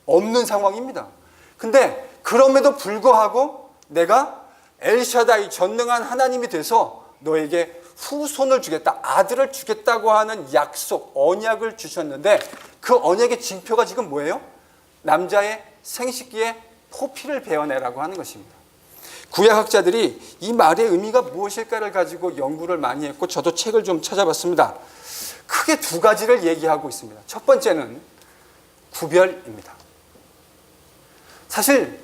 없는 상황입니다. 근데 그럼에도 불구하고 내가 엘샤다이 전능한 하나님이 돼서 너에게 후손을 주겠다, 아들을 주겠다고 하는 약속, 언약을 주셨는데 그 언약의 징표가 지금 뭐예요? 남자의 생식기에 포피를 베어내라고 하는 것입니다. 구약학자들이 이 말의 의미가 무엇일까를 가지고 연구를 많이 했고 저도 책을 좀 찾아봤습니다. 크게 두 가지를 얘기하고 있습니다. 첫 번째는 구별입니다. 사실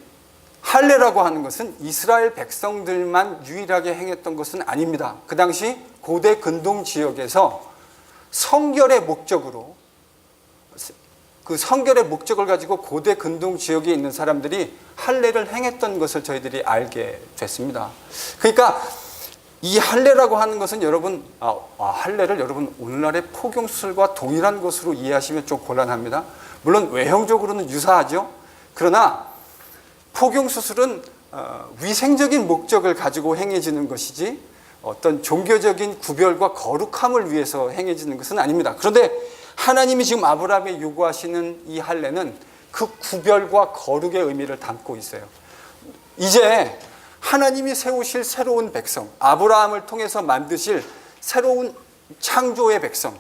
할례라고 하는 것은 이스라엘 백성들만 유일하게 행했던 것은 아닙니다. 그 당시 고대 근동 지역에서 성결의 목적으로 그 성결의 목적을 가지고 고대 근동 지역에 있는 사람들이 할례를 행했던 것을 저희들이 알게 됐습니다. 그러니까 이 할례라고 하는 것은 여러분 할례를 여러분 오늘날의 포경수술과 동일한 것으로 이해하시면 좀 곤란합니다. 물론 외형적으로는 유사하죠. 그러나 포경수술은 위생적인 목적을 가지고 행해지는 것이지 어떤 종교적인 구별과 거룩함을 위해서 행해지는 것은 아닙니다. 그런데 하나님이 지금 아브라함에 요구하시는 이 할례는 그 구별과 거룩의 의미를 담고 있어요. 이제 하나님이 세우실 새로운 백성, 아브라함을 통해서 만드실 새로운 창조의 백성,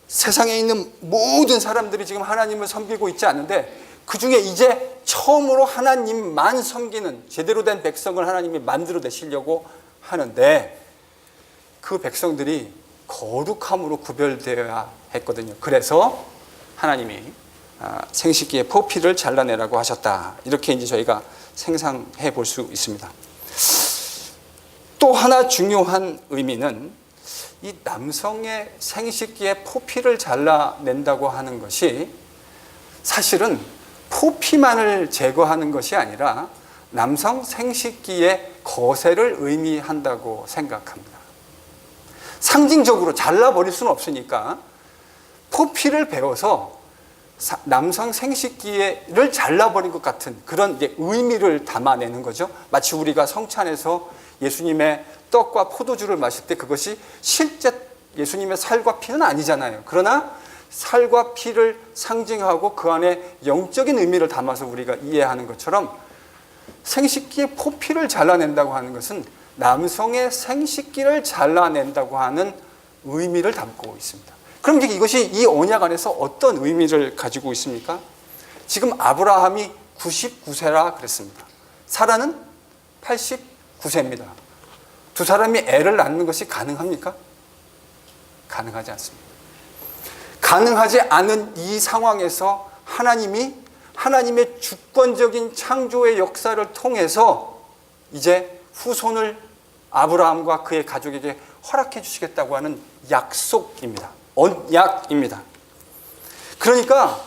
세상에 있는 모든 사람들이 지금 하나님을 섬기고 있지 않는데 그 중에 이제 처음으로 하나님만 섬기는 제대로 된 백성을 하나님이 만들어내시려고 하는데 그 백성들이 거룩함으로 구별되어야 했거든요. 그래서 하나님이 생식기의 포피를 잘라내라고 하셨다. 이렇게 이제 저희가 생각해 볼 수 있습니다. 또 하나 중요한 의미는 이 남성의 생식기의 포피를 잘라낸다고 하는 것이 사실은 포피만을 제거하는 것이 아니라 남성 생식기의 거세를 의미한다고 생각합니다. 상징적으로 잘라버릴 수는 없으니까 포피를 베어서 남성 생식기를 잘라버린 것 같은 그런 의미를 담아내는 거죠. 마치 우리가 성찬에서 예수님의 떡과 포도주를 마실 때 그것이 실제 예수님의 살과 피는 아니잖아요. 그러나 살과 피를 상징하고 그 안에 영적인 의미를 담아서 우리가 이해하는 것처럼 생식기의 포피를 잘라낸다고 하는 것은 남성의 생식기를 잘라낸다고 하는 의미를 담고 있습니다. 그럼 이것이 이 언약 안에서 어떤 의미를 가지고 있습니까? 지금 아브라함이 99세라 그랬습니다. 사라는 89세입니다. 두 사람이 애를 낳는 것이 가능합니까? 가능하지 않습니다. 가능하지 않은 이 상황에서 하나님이 하나님의 주권적인 창조의 역사를 통해서 이제 후손을 아브라함과 그의 가족에게 허락해 주시겠다고 하는 약속입니다. 언약입니다. 그러니까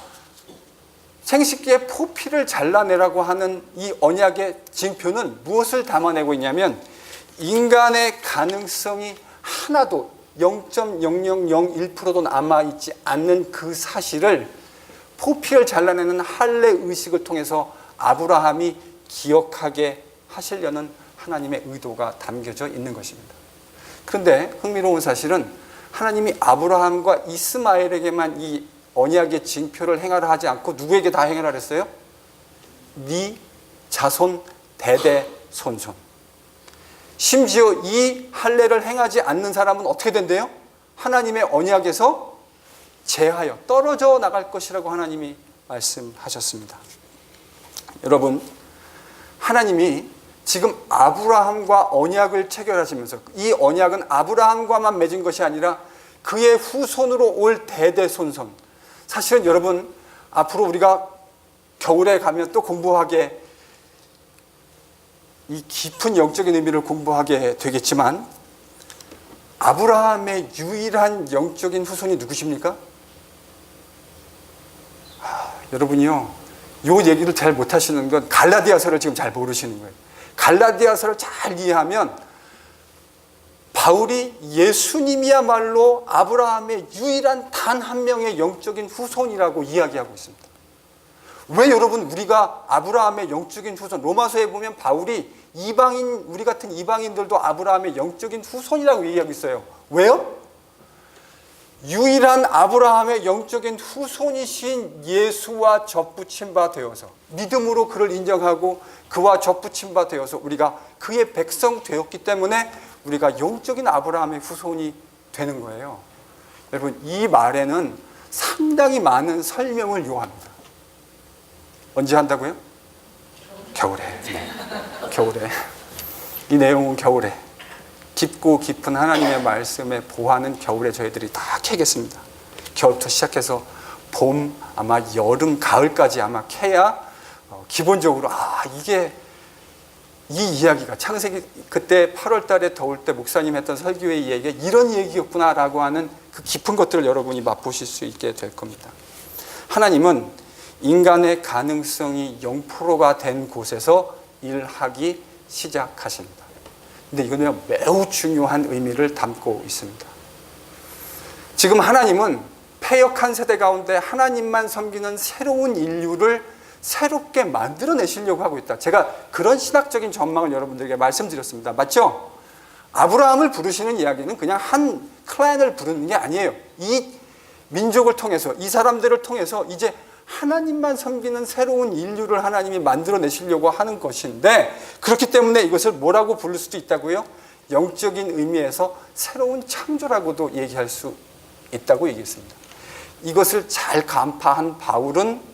생식기의 포피를 잘라내라고 하는 이 언약의 징표는 무엇을 담아내고 있냐면 인간의 가능성이 하나도 0.0001%도 남아있지 않는 그 사실을 포피를 잘라내는 할례 의식을 통해서 아브라함이 기억하게 하시려는 하나님의 의도가 담겨져 있는 것입니다. 그런데 흥미로운 사실은 하나님이 아브라함과 이스마엘에게만 이 언약의 징표를 행하라 하지 않고 누구에게 다 행하라 했어요? 네 자손 대대손손. 심지어 이 할례를 행하지 않는 사람은 어떻게 된대요? 하나님의 언약에서 제하여 떨어져 나갈 것이라고 하나님이 말씀하셨습니다. 여러분, 하나님이 지금 아브라함과 언약을 체결하시면서 이 언약은 아브라함과만 맺은 것이 아니라 그의 후손으로 올 대대손손. 사실은 여러분, 앞으로 우리가 겨울에 가면 또 공부하게 이 깊은 영적인 의미를 공부하게 되겠지만 아브라함의 유일한 영적인 후손이 누구십니까? 여러분이요, 이 얘기를 잘 못하시는 건 갈라디아서를 지금 잘 모르시는 거예요. 갈라디아서를 잘 이해하면 바울이 예수님이야말로 아브라함의 유일한 단 한 명의 영적인 후손이라고 이야기하고 있습니다. 왜 여러분 우리가 아브라함의 영적인 후손, 로마서에 보면 바울이 이방인, 우리 같은 이방인들도 아브라함의 영적인 후손이라고 얘기하고 있어요. 왜요? 유일한 아브라함의 영적인 후손이신 예수와 접붙임 바 되어서 믿음으로 그를 인정하고 그와 접붙임 바 되어서 우리가 그의 백성 되었기 때문에 우리가 영적인 아브라함의 후손이 되는 거예요. 여러분, 이 말에는 상당히 많은 설명을 요합니다. 언제 한다고요? 겨울에. 네. 겨울에. 이 내용은 겨울에. 깊고 깊은 하나님의 말씀에 보하는 겨울에 저희들이 다 캐겠습니다. 겨울부터 시작해서 봄, 아마 여름, 가을까지 아마 캐야 기본적으로 이게 이 이야기가 창세기 그때 8월 달에 더울 때 목사님 했던 설교의 이야기가 이런 얘기였구나라고 하는 그 깊은 것들을 여러분이 맛보실 수 있게 될 겁니다. 하나님은 인간의 가능성이 0%가 된 곳에서 일하기 시작하십니다. 근데 이거는 매우 중요한 의미를 담고 있습니다. 지금 하나님은 패역한 세대 가운데 하나님만 섬기는 새로운 인류를 새롭게 만들어내시려고 하고 있다. 제가 그런 신학적인 전망을 여러분들에게 말씀드렸습니다. 맞죠? 아브라함을 부르시는 이야기는 그냥 한 클랜을 부르는 게 아니에요. 이 민족을 통해서, 이 사람들을 통해서 이제 하나님만 섬기는 새로운 인류를 하나님이 만들어내시려고 하는 것인데, 그렇기 때문에 이것을 뭐라고 부를 수도 있다고요? 영적인 의미에서 새로운 창조라고도 얘기할 수 있다고 얘기했습니다. 이것을 잘 간파한 바울은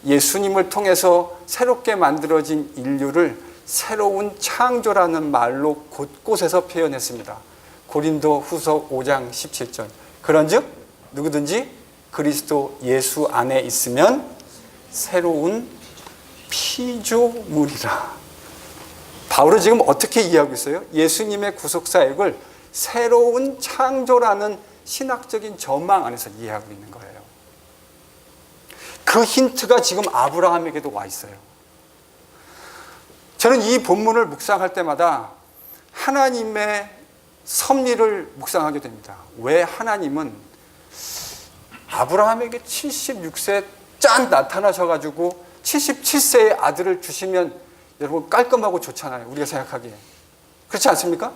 예수님을 통해서 새롭게 만들어진 인류를 새로운 창조라는 말로 곳곳에서 표현했습니다. 고린도 후서 5장 17절. 그런즉 누구든지 그리스도 예수 안에 있으면 새로운 피조물이라. 바울은 지금 어떻게 이해하고 있어요? 예수님의 구속사역을 새로운 창조라는 신학적인 전망 안에서 이해하고 있는 거예요. 그 힌트가 지금 아브라함에게도 와 있어요. 저는 이 본문을 묵상할 때마다 하나님의 섭리를 묵상하게 됩니다. 왜 하나님은 아브라함에게 76세 짠 나타나셔가지고 77세의 아들을 주시면 여러분 깔끔하고 좋잖아요. 우리가 생각하기에. 그렇지 않습니까?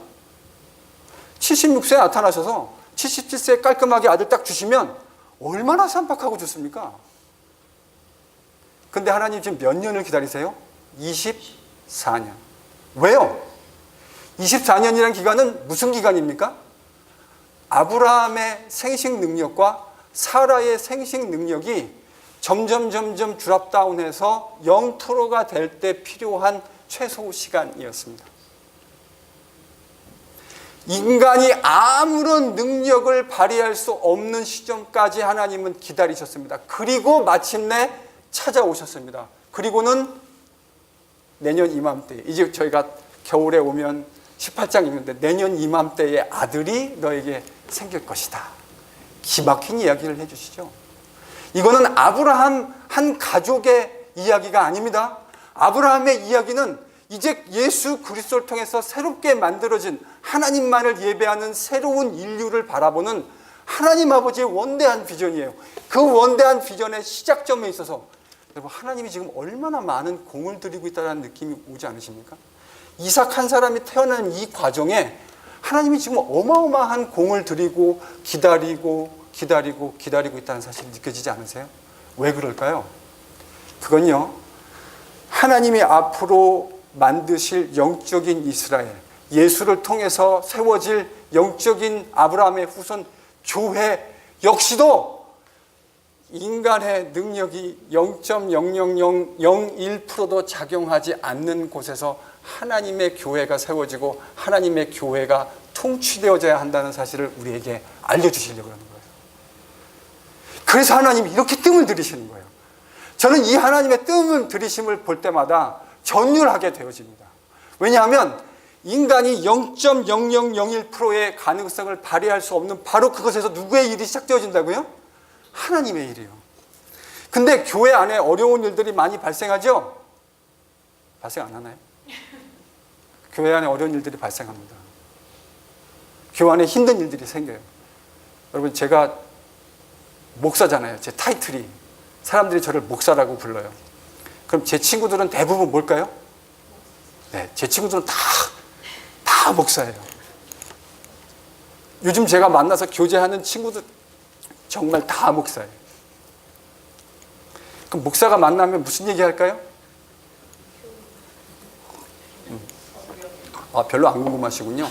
76세에 나타나셔서 77세에 깔끔하게 아들 딱 주시면 얼마나 산박하고 좋습니까? 근데 하나님 지금 몇 년을 기다리세요? 24년. 왜요? 24년이라는 기간은 무슨 기간입니까? 아브라함의 생식 능력과 사라의 생식 능력이 점점 드랍다운해서 영토로가 될 때 필요한 최소 시간이었습니다. 인간이 아무런 능력을 발휘할 수 없는 시점까지 하나님은 기다리셨습니다. 그리고 마침내 찾아오셨습니다. 그리고는 내년 이맘때, 이제 저희가 겨울에 오면 18장 읽는데 내년 이맘때에 아들이 너에게 생길 것이다. 기막힌 이야기를 해주시죠. 이거는 아브라함 한 가족의 이야기가 아닙니다. 아브라함의 이야기는 이제 예수 그리스도를 통해서 새롭게 만들어진 하나님만을 예배하는 새로운 인류를 바라보는 하나님 아버지의 원대한 비전이에요. 그 원대한 비전의 시작점에 있어서 여러분, 하나님이 지금 얼마나 많은 공을 들이고 있다는 느낌이 오지 않으십니까? 이삭 한 사람이 태어나는 이 과정에 하나님이 지금 어마어마한 공을 들이고 기다리고 있다는 사실이 느껴지지 않으세요? 왜 그럴까요? 그건요, 하나님이 앞으로 만드실 영적인 이스라엘, 예수를 통해서 세워질 영적인 아브라함의 후손 교회 역시도 인간의 능력이 0.00001%도 작용하지 않는 곳에서 하나님의 교회가 세워지고 하나님의 교회가 통치되어져야 한다는 사실을 우리에게 알려주시려고 하는 거예요. 그래서 하나님이 이렇게 뜸을 들이시는 거예요. 저는 이 하나님의 뜸을 들이심을 볼 때마다 전율하게 되어집니다. 왜냐하면 인간이 0.0001%의 가능성을 발휘할 수 없는 바로 그것에서 누구의 일이 시작되어진다고요? 하나님의 일이요. 근데 교회 안에 어려운 일들이 많이 발생하죠? 발생 안 하나요? 교회 안에 어려운 일들이 발생합니다. 교회 안에 힘든 일들이 생겨요. 여러분, 제가 목사잖아요. 제 타이틀이. 사람들이 저를 목사라고 불러요. 그럼 제 친구들은 대부분 뭘까요? 네, 제 친구들은 다 목사예요. 요즘 제가 만나서 교제하는 친구들 정말 다 목사예요. 그럼 목사가 만나면 무슨 얘기 할까요? 별로 안 궁금하시군요.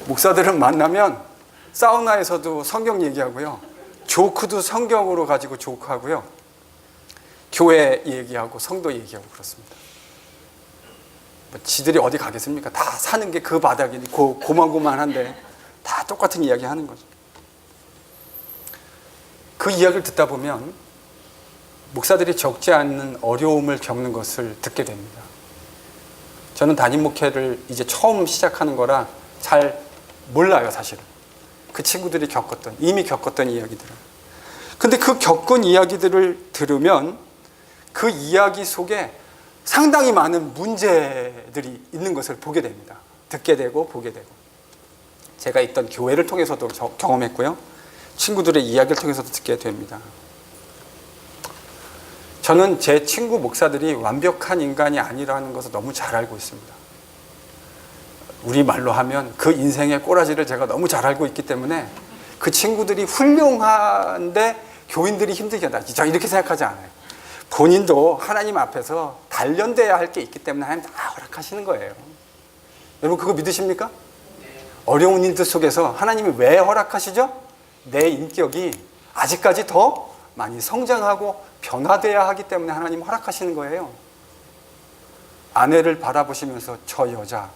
목사들은 만나면 사우나에서도 성경 얘기하고요. 조크도 성경으로 가지고 조크하고요. 교회 얘기하고 성도 얘기하고 그렇습니다. 지들이 어디 가겠습니까? 다 사는 게 그 바닥이니 고만고만한데 다 똑같은 이야기 하는 거죠. 그 이야기를 듣다 보면 목사들이 적지 않은 어려움을 겪는 것을 듣게 됩니다. 저는 담임 목회를 이제 처음 시작하는 거라 잘 몰라요, 사실은. 그 친구들이 이미 겪었던 이야기들을. 근데 그 겪은 이야기들을 들으면 그 이야기 속에 상당히 많은 문제들이 있는 것을 보게 됩니다. 듣게 되고 보게 되고. 제가 있던 교회를 통해서도 경험했고요. 친구들의 이야기를 통해서도 듣게 됩니다. 저는 제 친구 목사들이 완벽한 인간이 아니라는 것을 너무 잘 알고 있습니다. 우리말로 하면 그 인생의 꼬라지를 제가 너무 잘 알고 있기 때문에 그 친구들이 훌륭한데 교인들이 힘들게 한다. 저 이렇게 생각하지 않아요. 본인도 하나님 앞에서 단련돼야 할 게 있기 때문에 하나님 다 허락하시는 거예요. 여러분, 그거 믿으십니까? 어려운 일들 속에서 하나님이 왜 허락하시죠? 내 인격이 아직까지 더 많이 성장하고 변화돼야 하기 때문에 하나님 허락하시는 거예요. 아내를 바라보시면서 저 여자,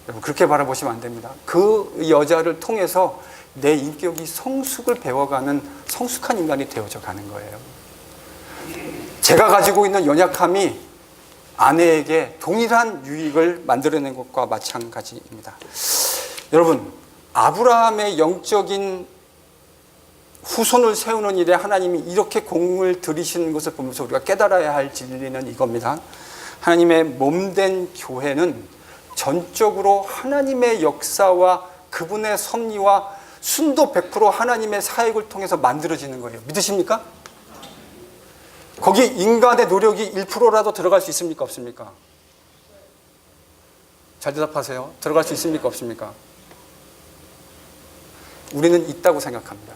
여러분 그렇게 바라보시면 안 됩니다. 그 여자를 통해서 내 인격이 성숙을 배워가는 성숙한 인간이 되어져 가는 거예요. 제가 가지고 있는 연약함이 아내에게 동일한 유익을 만들어낸 것과 마찬가지입니다. 여러분, 아브라함의 영적인 후손을 세우는 일에 하나님이 이렇게 공을 들이시는 것을 보면서 우리가 깨달아야 할 진리는 이겁니다. 하나님의 몸된 교회는 전적으로 하나님의 역사와 그분의 섭리와 순도 100% 하나님의 사역을 통해서 만들어지는 거예요. 믿으십니까? 거기 인간의 노력이 1%라도 들어갈 수 있습니까? 없습니까? 잘 대답하세요. 들어갈 수 있습니까? 없습니까? 우리는 있다고 생각합니다.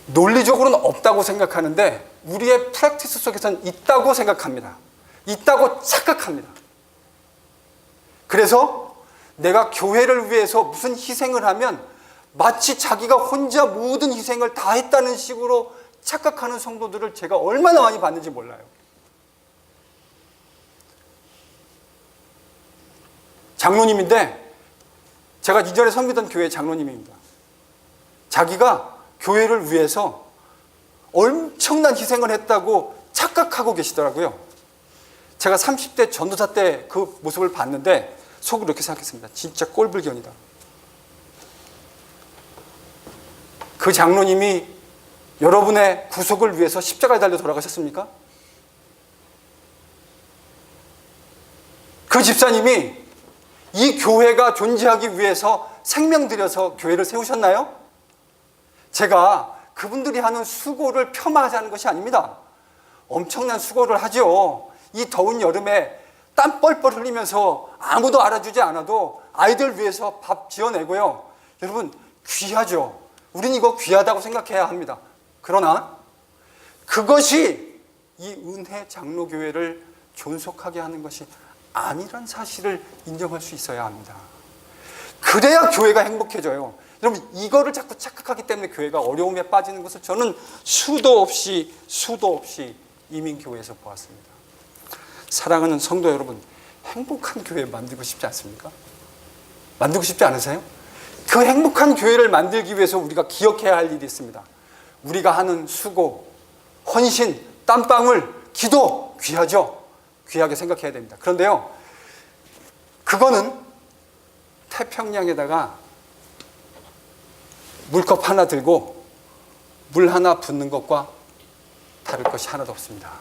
논리적으로는 없다고 생각하는데 우리의 프랙티스 속에서는 있다고 생각합니다. 있다고 착각합니다. 그래서 내가 교회를 위해서 무슨 희생을 하면 마치 자기가 혼자 모든 희생을 다 했다는 식으로 착각하는 성도들을 제가 얼마나 많이 봤는지 몰라요. 장로님인데 제가 이전에 섬기던 교회 장로님입니다. 자기가 교회를 위해서 엄청난 희생을 했다고 착각하고 계시더라고요. 제가 30대 전도사 때 그 모습을 봤는데 속으로 이렇게 생각했습니다. 진짜 꼴불견이다. 그 장로님이 여러분의 구속을 위해서 십자가에 달려 돌아가셨습니까? 그 집사님이 이 교회가 존재하기 위해서 생명 들여서 교회를 세우셨나요? 제가 그분들이 하는 수고를 폄하하자는 것이 아닙니다. 엄청난 수고를 하죠. 이 더운 여름에 땀 뻘뻘 흘리면서 아무도 알아주지 않아도 아이들 위해서 밥 지어내고요. 여러분 귀하죠. 우린 이거 귀하다고 생각해야 합니다. 그러나 그것이 이 은혜 장로교회를 존속하게 하는 것이 아니란 사실을 인정할 수 있어야 합니다. 그래야 교회가 행복해져요. 여러분 이거를 자꾸 착각하기 때문에 교회가 어려움에 빠지는 것을 저는 수도 없이 이민교회에서 보았습니다. 사랑하는 성도 여러분, 행복한 교회 만들고 싶지 않습니까? 만들고 싶지 않으세요? 그 행복한 교회를 만들기 위해서 우리가 기억해야 할 일이 있습니다. 우리가 하는 수고, 헌신, 땀방울, 기도 귀하죠? 귀하게 생각해야 됩니다. 그런데요, 그거는 태평양에다가 물컵 하나 들고 물 하나 붓는 것과 다를 것이 하나도 없습니다.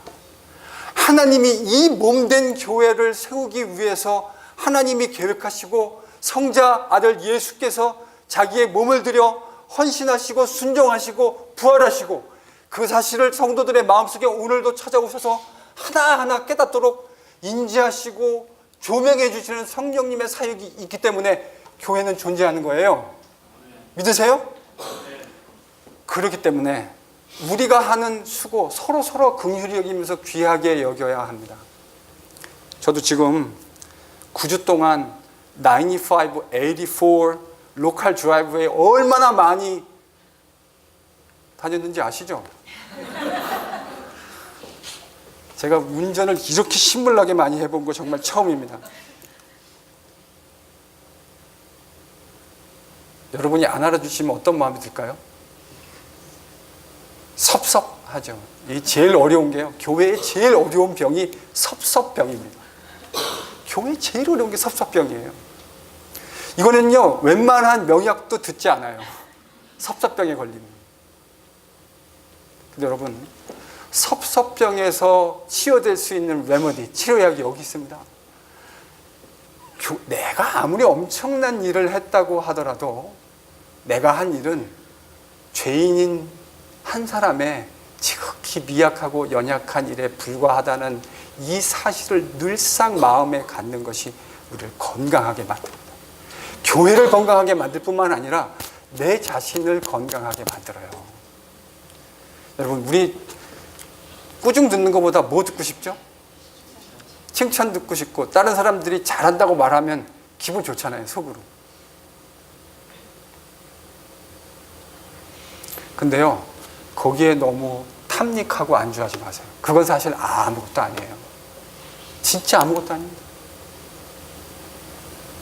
하나님이 이 몸된 교회를 세우기 위해서 하나님이 계획하시고 성자 아들 예수께서 자기의 몸을 들여 헌신하시고 순종하시고 부활하시고 그 사실을 성도들의 마음속에 오늘도 찾아오셔서 하나하나 깨닫도록 인지하시고 조명해 주시는 성령님의 사역이 있기 때문에 교회는 존재하는 거예요. 믿으세요? 그렇기 때문에 우리가 하는 수고 서로 긍휼히 여기면서 귀하게 여겨야 합니다. 저도 지금 9주 동안 95, 84 로컬 드라이브에 얼마나 많이 다녔는지 아시죠? 제가 운전을 이렇게 신물나게 많이 해본 거 정말 처음입니다. 여러분이 안 알아주시면 어떤 마음이 들까요? 섭섭하죠. 이 제일 어려운 게요. 교회의 제일 어려운 병이 섭섭병입니다. 교회의 제일 어려운 게 섭섭병이에요. 이거는요, 웬만한 명약도 듣지 않아요. 섭섭병에 걸리면. 근데 여러분, 섭섭병에서 치유될 수 있는 레머디, 치료약이 여기 있습니다. 내가 아무리 엄청난 일을 했다고 하더라도 내가 한 일은 죄인인 한 사람의 지극히 미약하고 연약한 일에 불과하다는 이 사실을 늘상 마음에 갖는 것이 우리를 건강하게 만듭니다. 교회를 건강하게 만들 뿐만 아니라 내 자신을 건강하게 만들어요. 여러분, 우리 꾸중 듣는 것보다 뭐 듣고 싶죠? 칭찬 듣고 싶고 다른 사람들이 잘한다고 말하면 기분 좋잖아요, 속으로. 근데요, 거기에 너무 탐닉하고 안주하지 마세요. 그건 사실 아무것도 아니에요. 진짜 아무것도 아닙니다.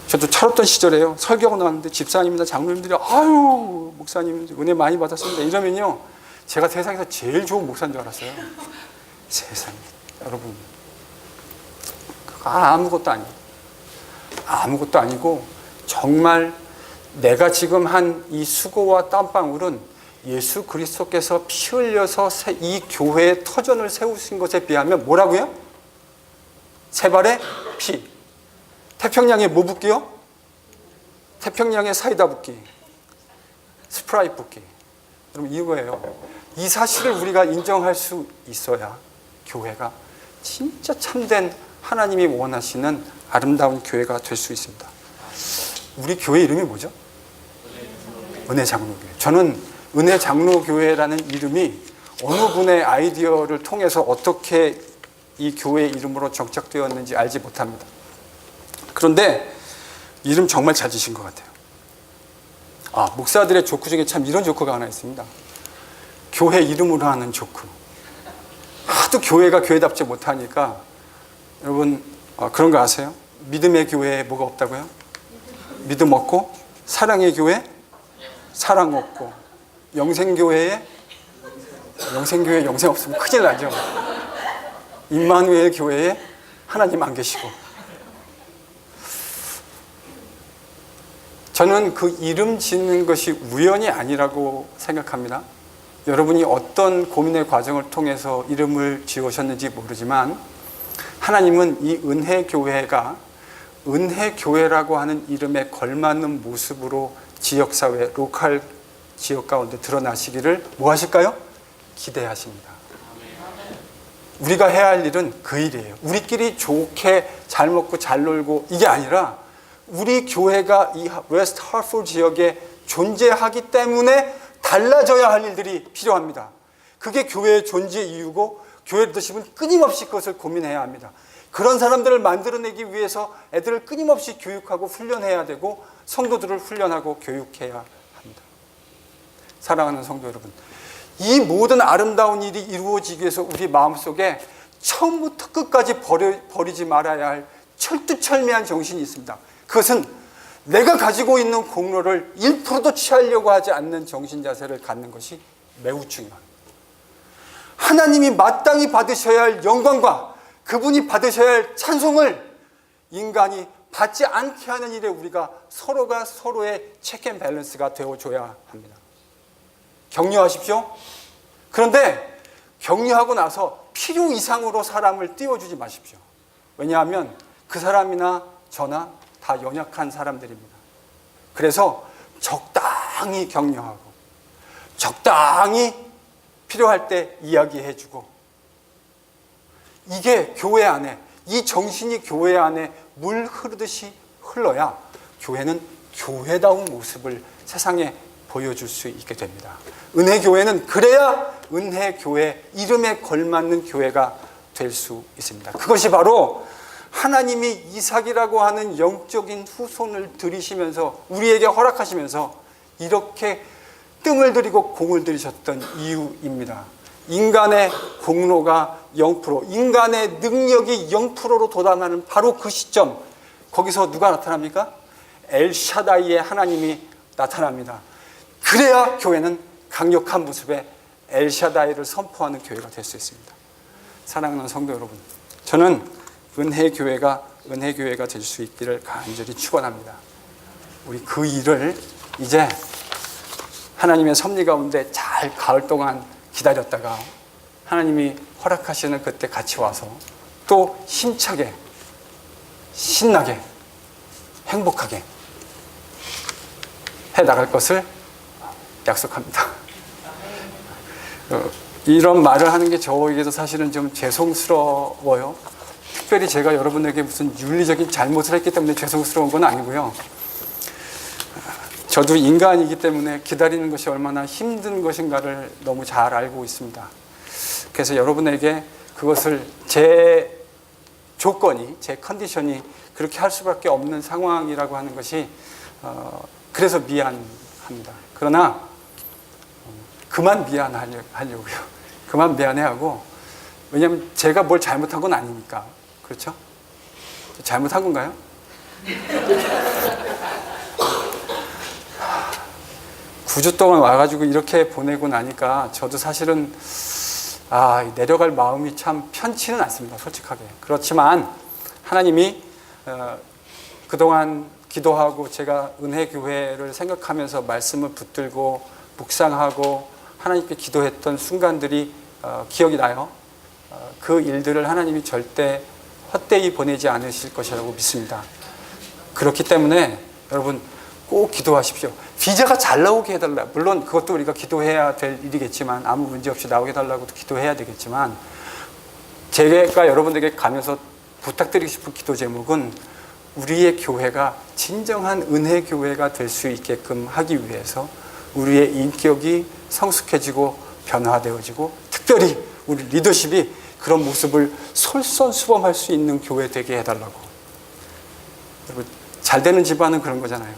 저도 철없던 시절에요, 설교하고 나왔는데 집사님이나 장로님들이 아유 목사님 은혜 많이 받았습니다 이러면요, 제가 세상에서 제일 좋은 목사인 줄 알았어요. 세상에, 여러분, 아무것도 아니에요. 아무것도 아니고 정말 내가 지금 한 이 수고와 땀방울은 예수 그리스도께서 피 흘려서 이 교회의 터전을 세우신 것에 비하면 뭐라고요? 세 발의 피. 태평양에 뭐 붓기요? 태평양에 사이다 붓기, 스프라이트 붓기. 여러분 이거예요. 이 사실을 우리가 인정할 수 있어야 교회가 진짜 참된 하나님이 원하시는 아름다운 교회가 될 수 있습니다. 우리 교회 이름이 뭐죠? 은혜 장로교회. 저는 은혜 장로교회라는 이름이 어느 분의 아이디어를 통해서 어떻게 이 교회 이름으로 정착되었는지 알지 못합니다. 그런데 이름 정말 잘 지신 것 같아요. 목사들의 조크 중에 참 이런 조크가 하나 있습니다. 교회 이름으로 하는 조크. 하도 교회가 교회답지 못하니까 여러분 그런 거 아세요? 믿음의 교회에 뭐가 없다고요? 믿음 없고, 사랑의 교회 사랑 없고, 영생교회에 영생 없으면 큰일 나죠. 임마누엘 교회에 하나님 안 계시고. 저는 그 이름 짓는 것이 우연이 아니라고 생각합니다. 여러분이 어떤 고민의 과정을 통해서 이름을 지으셨는지 모르지만 하나님은 이 은혜교회가 은혜교회라고 하는 이름에 걸맞는 모습으로 지역사회, 로컬 지역 가운데 드러나시기를 뭐 하실까요? 기대하십니다. 우리가 해야 할 일은 그 일이에요. 우리끼리 좋게 잘 먹고 잘 놀고 이게 아니라 우리 교회가 이 웨스트 하포드 지역에 존재하기 때문에 달라져야 할 일들이 필요합니다. 그게 교회의 존재 이유고 교회를 드시면 끊임없이 그것을 고민해야 합니다. 그런 사람들을 만들어내기 위해서 애들을 끊임없이 교육하고 훈련해야 되고 성도들을 훈련하고 교육해야 합니다. 사랑하는 성도 여러분, 이 모든 아름다운 일이 이루어지기 위해서 우리 마음속에 처음부터 끝까지 버리지 말아야 할 철두철미한 정신이 있습니다. 그것은 내가 가지고 있는 공로를 1%도 취하려고 하지 않는 정신 자세를 갖는 것이 매우 중요합니다. 하나님이 마땅히 받으셔야 할 영광과 그분이 받으셔야 할 찬송을 인간이 받지 않게 하는 일에 우리가 서로가 서로의 체크 앤 밸런스가 되어줘야 합니다. 격려하십시오. 그런데 격려하고 나서 필요 이상으로 사람을 띄워주지 마십시오. 왜냐하면 그 사람이나 저나 다 연약한 사람들입니다. 그래서 적당히 격려하고 적당히 필요할 때 이야기해주고, 이게 교회 안에, 이 정신이 교회 안에 물 흐르듯이 흘러야 교회는 교회다운 모습을 세상에 보여줄 수 있게 됩니다. 은혜교회는 그래야 은혜교회, 이름에 걸맞는 교회가 될 수 있습니다. 그것이 바로 하나님이 이삭이라고 하는 영적인 후손을 들이시면서 우리에게 허락하시면서 이렇게 뜸을 들이고 공을 들이셨던 이유입니다. 인간의 공로가 0%, 인간의 능력이 0%로 도달하는 바로 그 시점, 거기서 누가 나타납니까? 엘샤다이의 하나님이 나타납니다. 그래야 교회는 강력한 모습의 엘샤다이를 선포하는 교회가 될 수 있습니다. 사랑하는 성도 여러분, 저는 은혜교회가 될 수 있기를 간절히 축원합니다. 우리 그 일을 이제 하나님의 섭리 가운데 잘 가을 동안 기다렸다가 하나님이 허락하시는 그때 같이 와서 또 힘차게, 신나게, 행복하게 해나갈 것을 약속합니다. 이런 말을 하는 게 저에게도 사실은 좀 죄송스러워요. 특별히 제가 여러분에게 무슨 윤리적인 잘못을 했기 때문에 죄송스러운 건 아니고요. 저도 인간이기 때문에 기다리는 것이 얼마나 힘든 것인가를 너무 잘 알고 있습니다. 그래서 여러분에게 그것을 제 조건이, 제 컨디션이 그렇게 할 수밖에 없는 상황이라고 하는 것이 그래서 미안합니다. 그러나 그만 미안하려고요. 그만 미안해하고, 왜냐하면 제가 뭘 잘못한 건 아니니까. 그렇죠? 잘못한 건가요? 9주 동안 와가지고 이렇게 보내고 나니까 저도 사실은 내려갈 마음이 참 편치는 않습니다. 솔직하게. 그렇지만 하나님이 그동안 기도하고 제가 은혜교회를 생각하면서 말씀을 붙들고 묵상하고 하나님께 기도했던 순간들이 기억이 나요. 그 일들을 하나님이 절대 헛되이 보내지 않으실 것이라고 믿습니다. 그렇기 때문에 여러분 꼭 기도하십시오. 비자가 잘 나오게 해달라. 물론 그것도 우리가 기도해야 될 일이겠지만, 아무 문제 없이 나오게 해달라고도 기도해야 되겠지만, 제가 여러분들에게 가면서 부탁드리고 싶은 기도 제목은 우리의 교회가 진정한 은혜 교회가 될 수 있게끔 하기 위해서 우리의 인격이 성숙해지고 변화되어지고, 특별히 우리 리더십이 그런 모습을 솔선수범할 수 있는 교회 되게 해달라고. 여러분, 잘 되는 집안은 그런 거잖아요.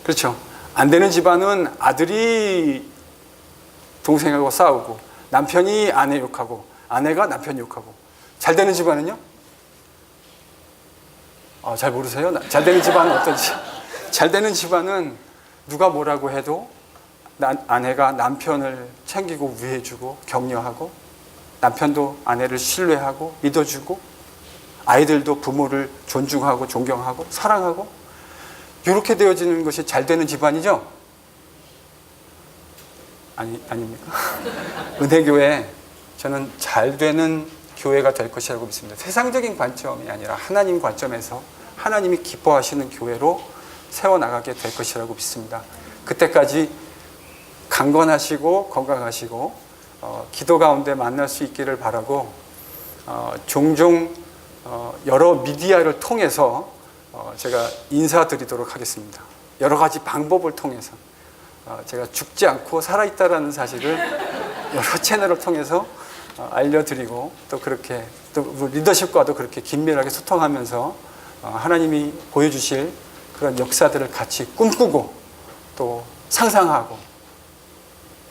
그렇죠? 안 되는 집안은 아들이 동생하고 싸우고, 남편이 아내 욕하고, 아내가 남편 욕하고. 잘 되는 집안은요? 잘 모르세요? 잘 되는 집안은 어떤지. 잘 되는 집안은 누가 뭐라고 해도 아내가 남편을 챙기고 위해주고 격려하고, 남편도 아내를 신뢰하고 믿어주고, 아이들도 부모를 존중하고 존경하고 사랑하고, 이렇게 되어지는 것이 잘 되는 집안이죠? 아닙니까? 은혜교회, 저는 잘 되는 교회가 될 것이라고 믿습니다. 세상적인 관점이 아니라 하나님 관점에서 하나님이 기뻐하시는 교회로 세워나가게 될 것이라고 믿습니다. 그때까지 강건하시고 건강하시고 기도 가운데 만날 수 있기를 바라고, 종종 여러 미디어를 통해서 제가 인사드리도록 하겠습니다. 여러 가지 방법을 통해서 제가 죽지 않고 살아있다는 사실을 여러 채널을 통해서 알려드리고, 또 그렇게 또 리더십과도 그렇게 긴밀하게 소통하면서 하나님이 보여주실 그런 역사들을 같이 꿈꾸고 또 상상하고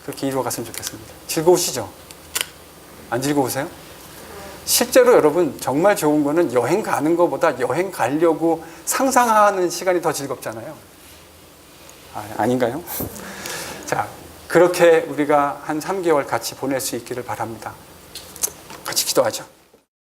그렇게 이루어갔으면 좋겠습니다. 즐거우시죠? 안 즐거우세요? 실제로 여러분 정말 좋은 거는 여행 가는 것보다 여행 가려고 상상하는 시간이 더 즐겁잖아요. 아닌가요? 자, 그렇게 우리가 한 3개월 같이 보낼 수 있기를 바랍니다. 같이 기도하죠.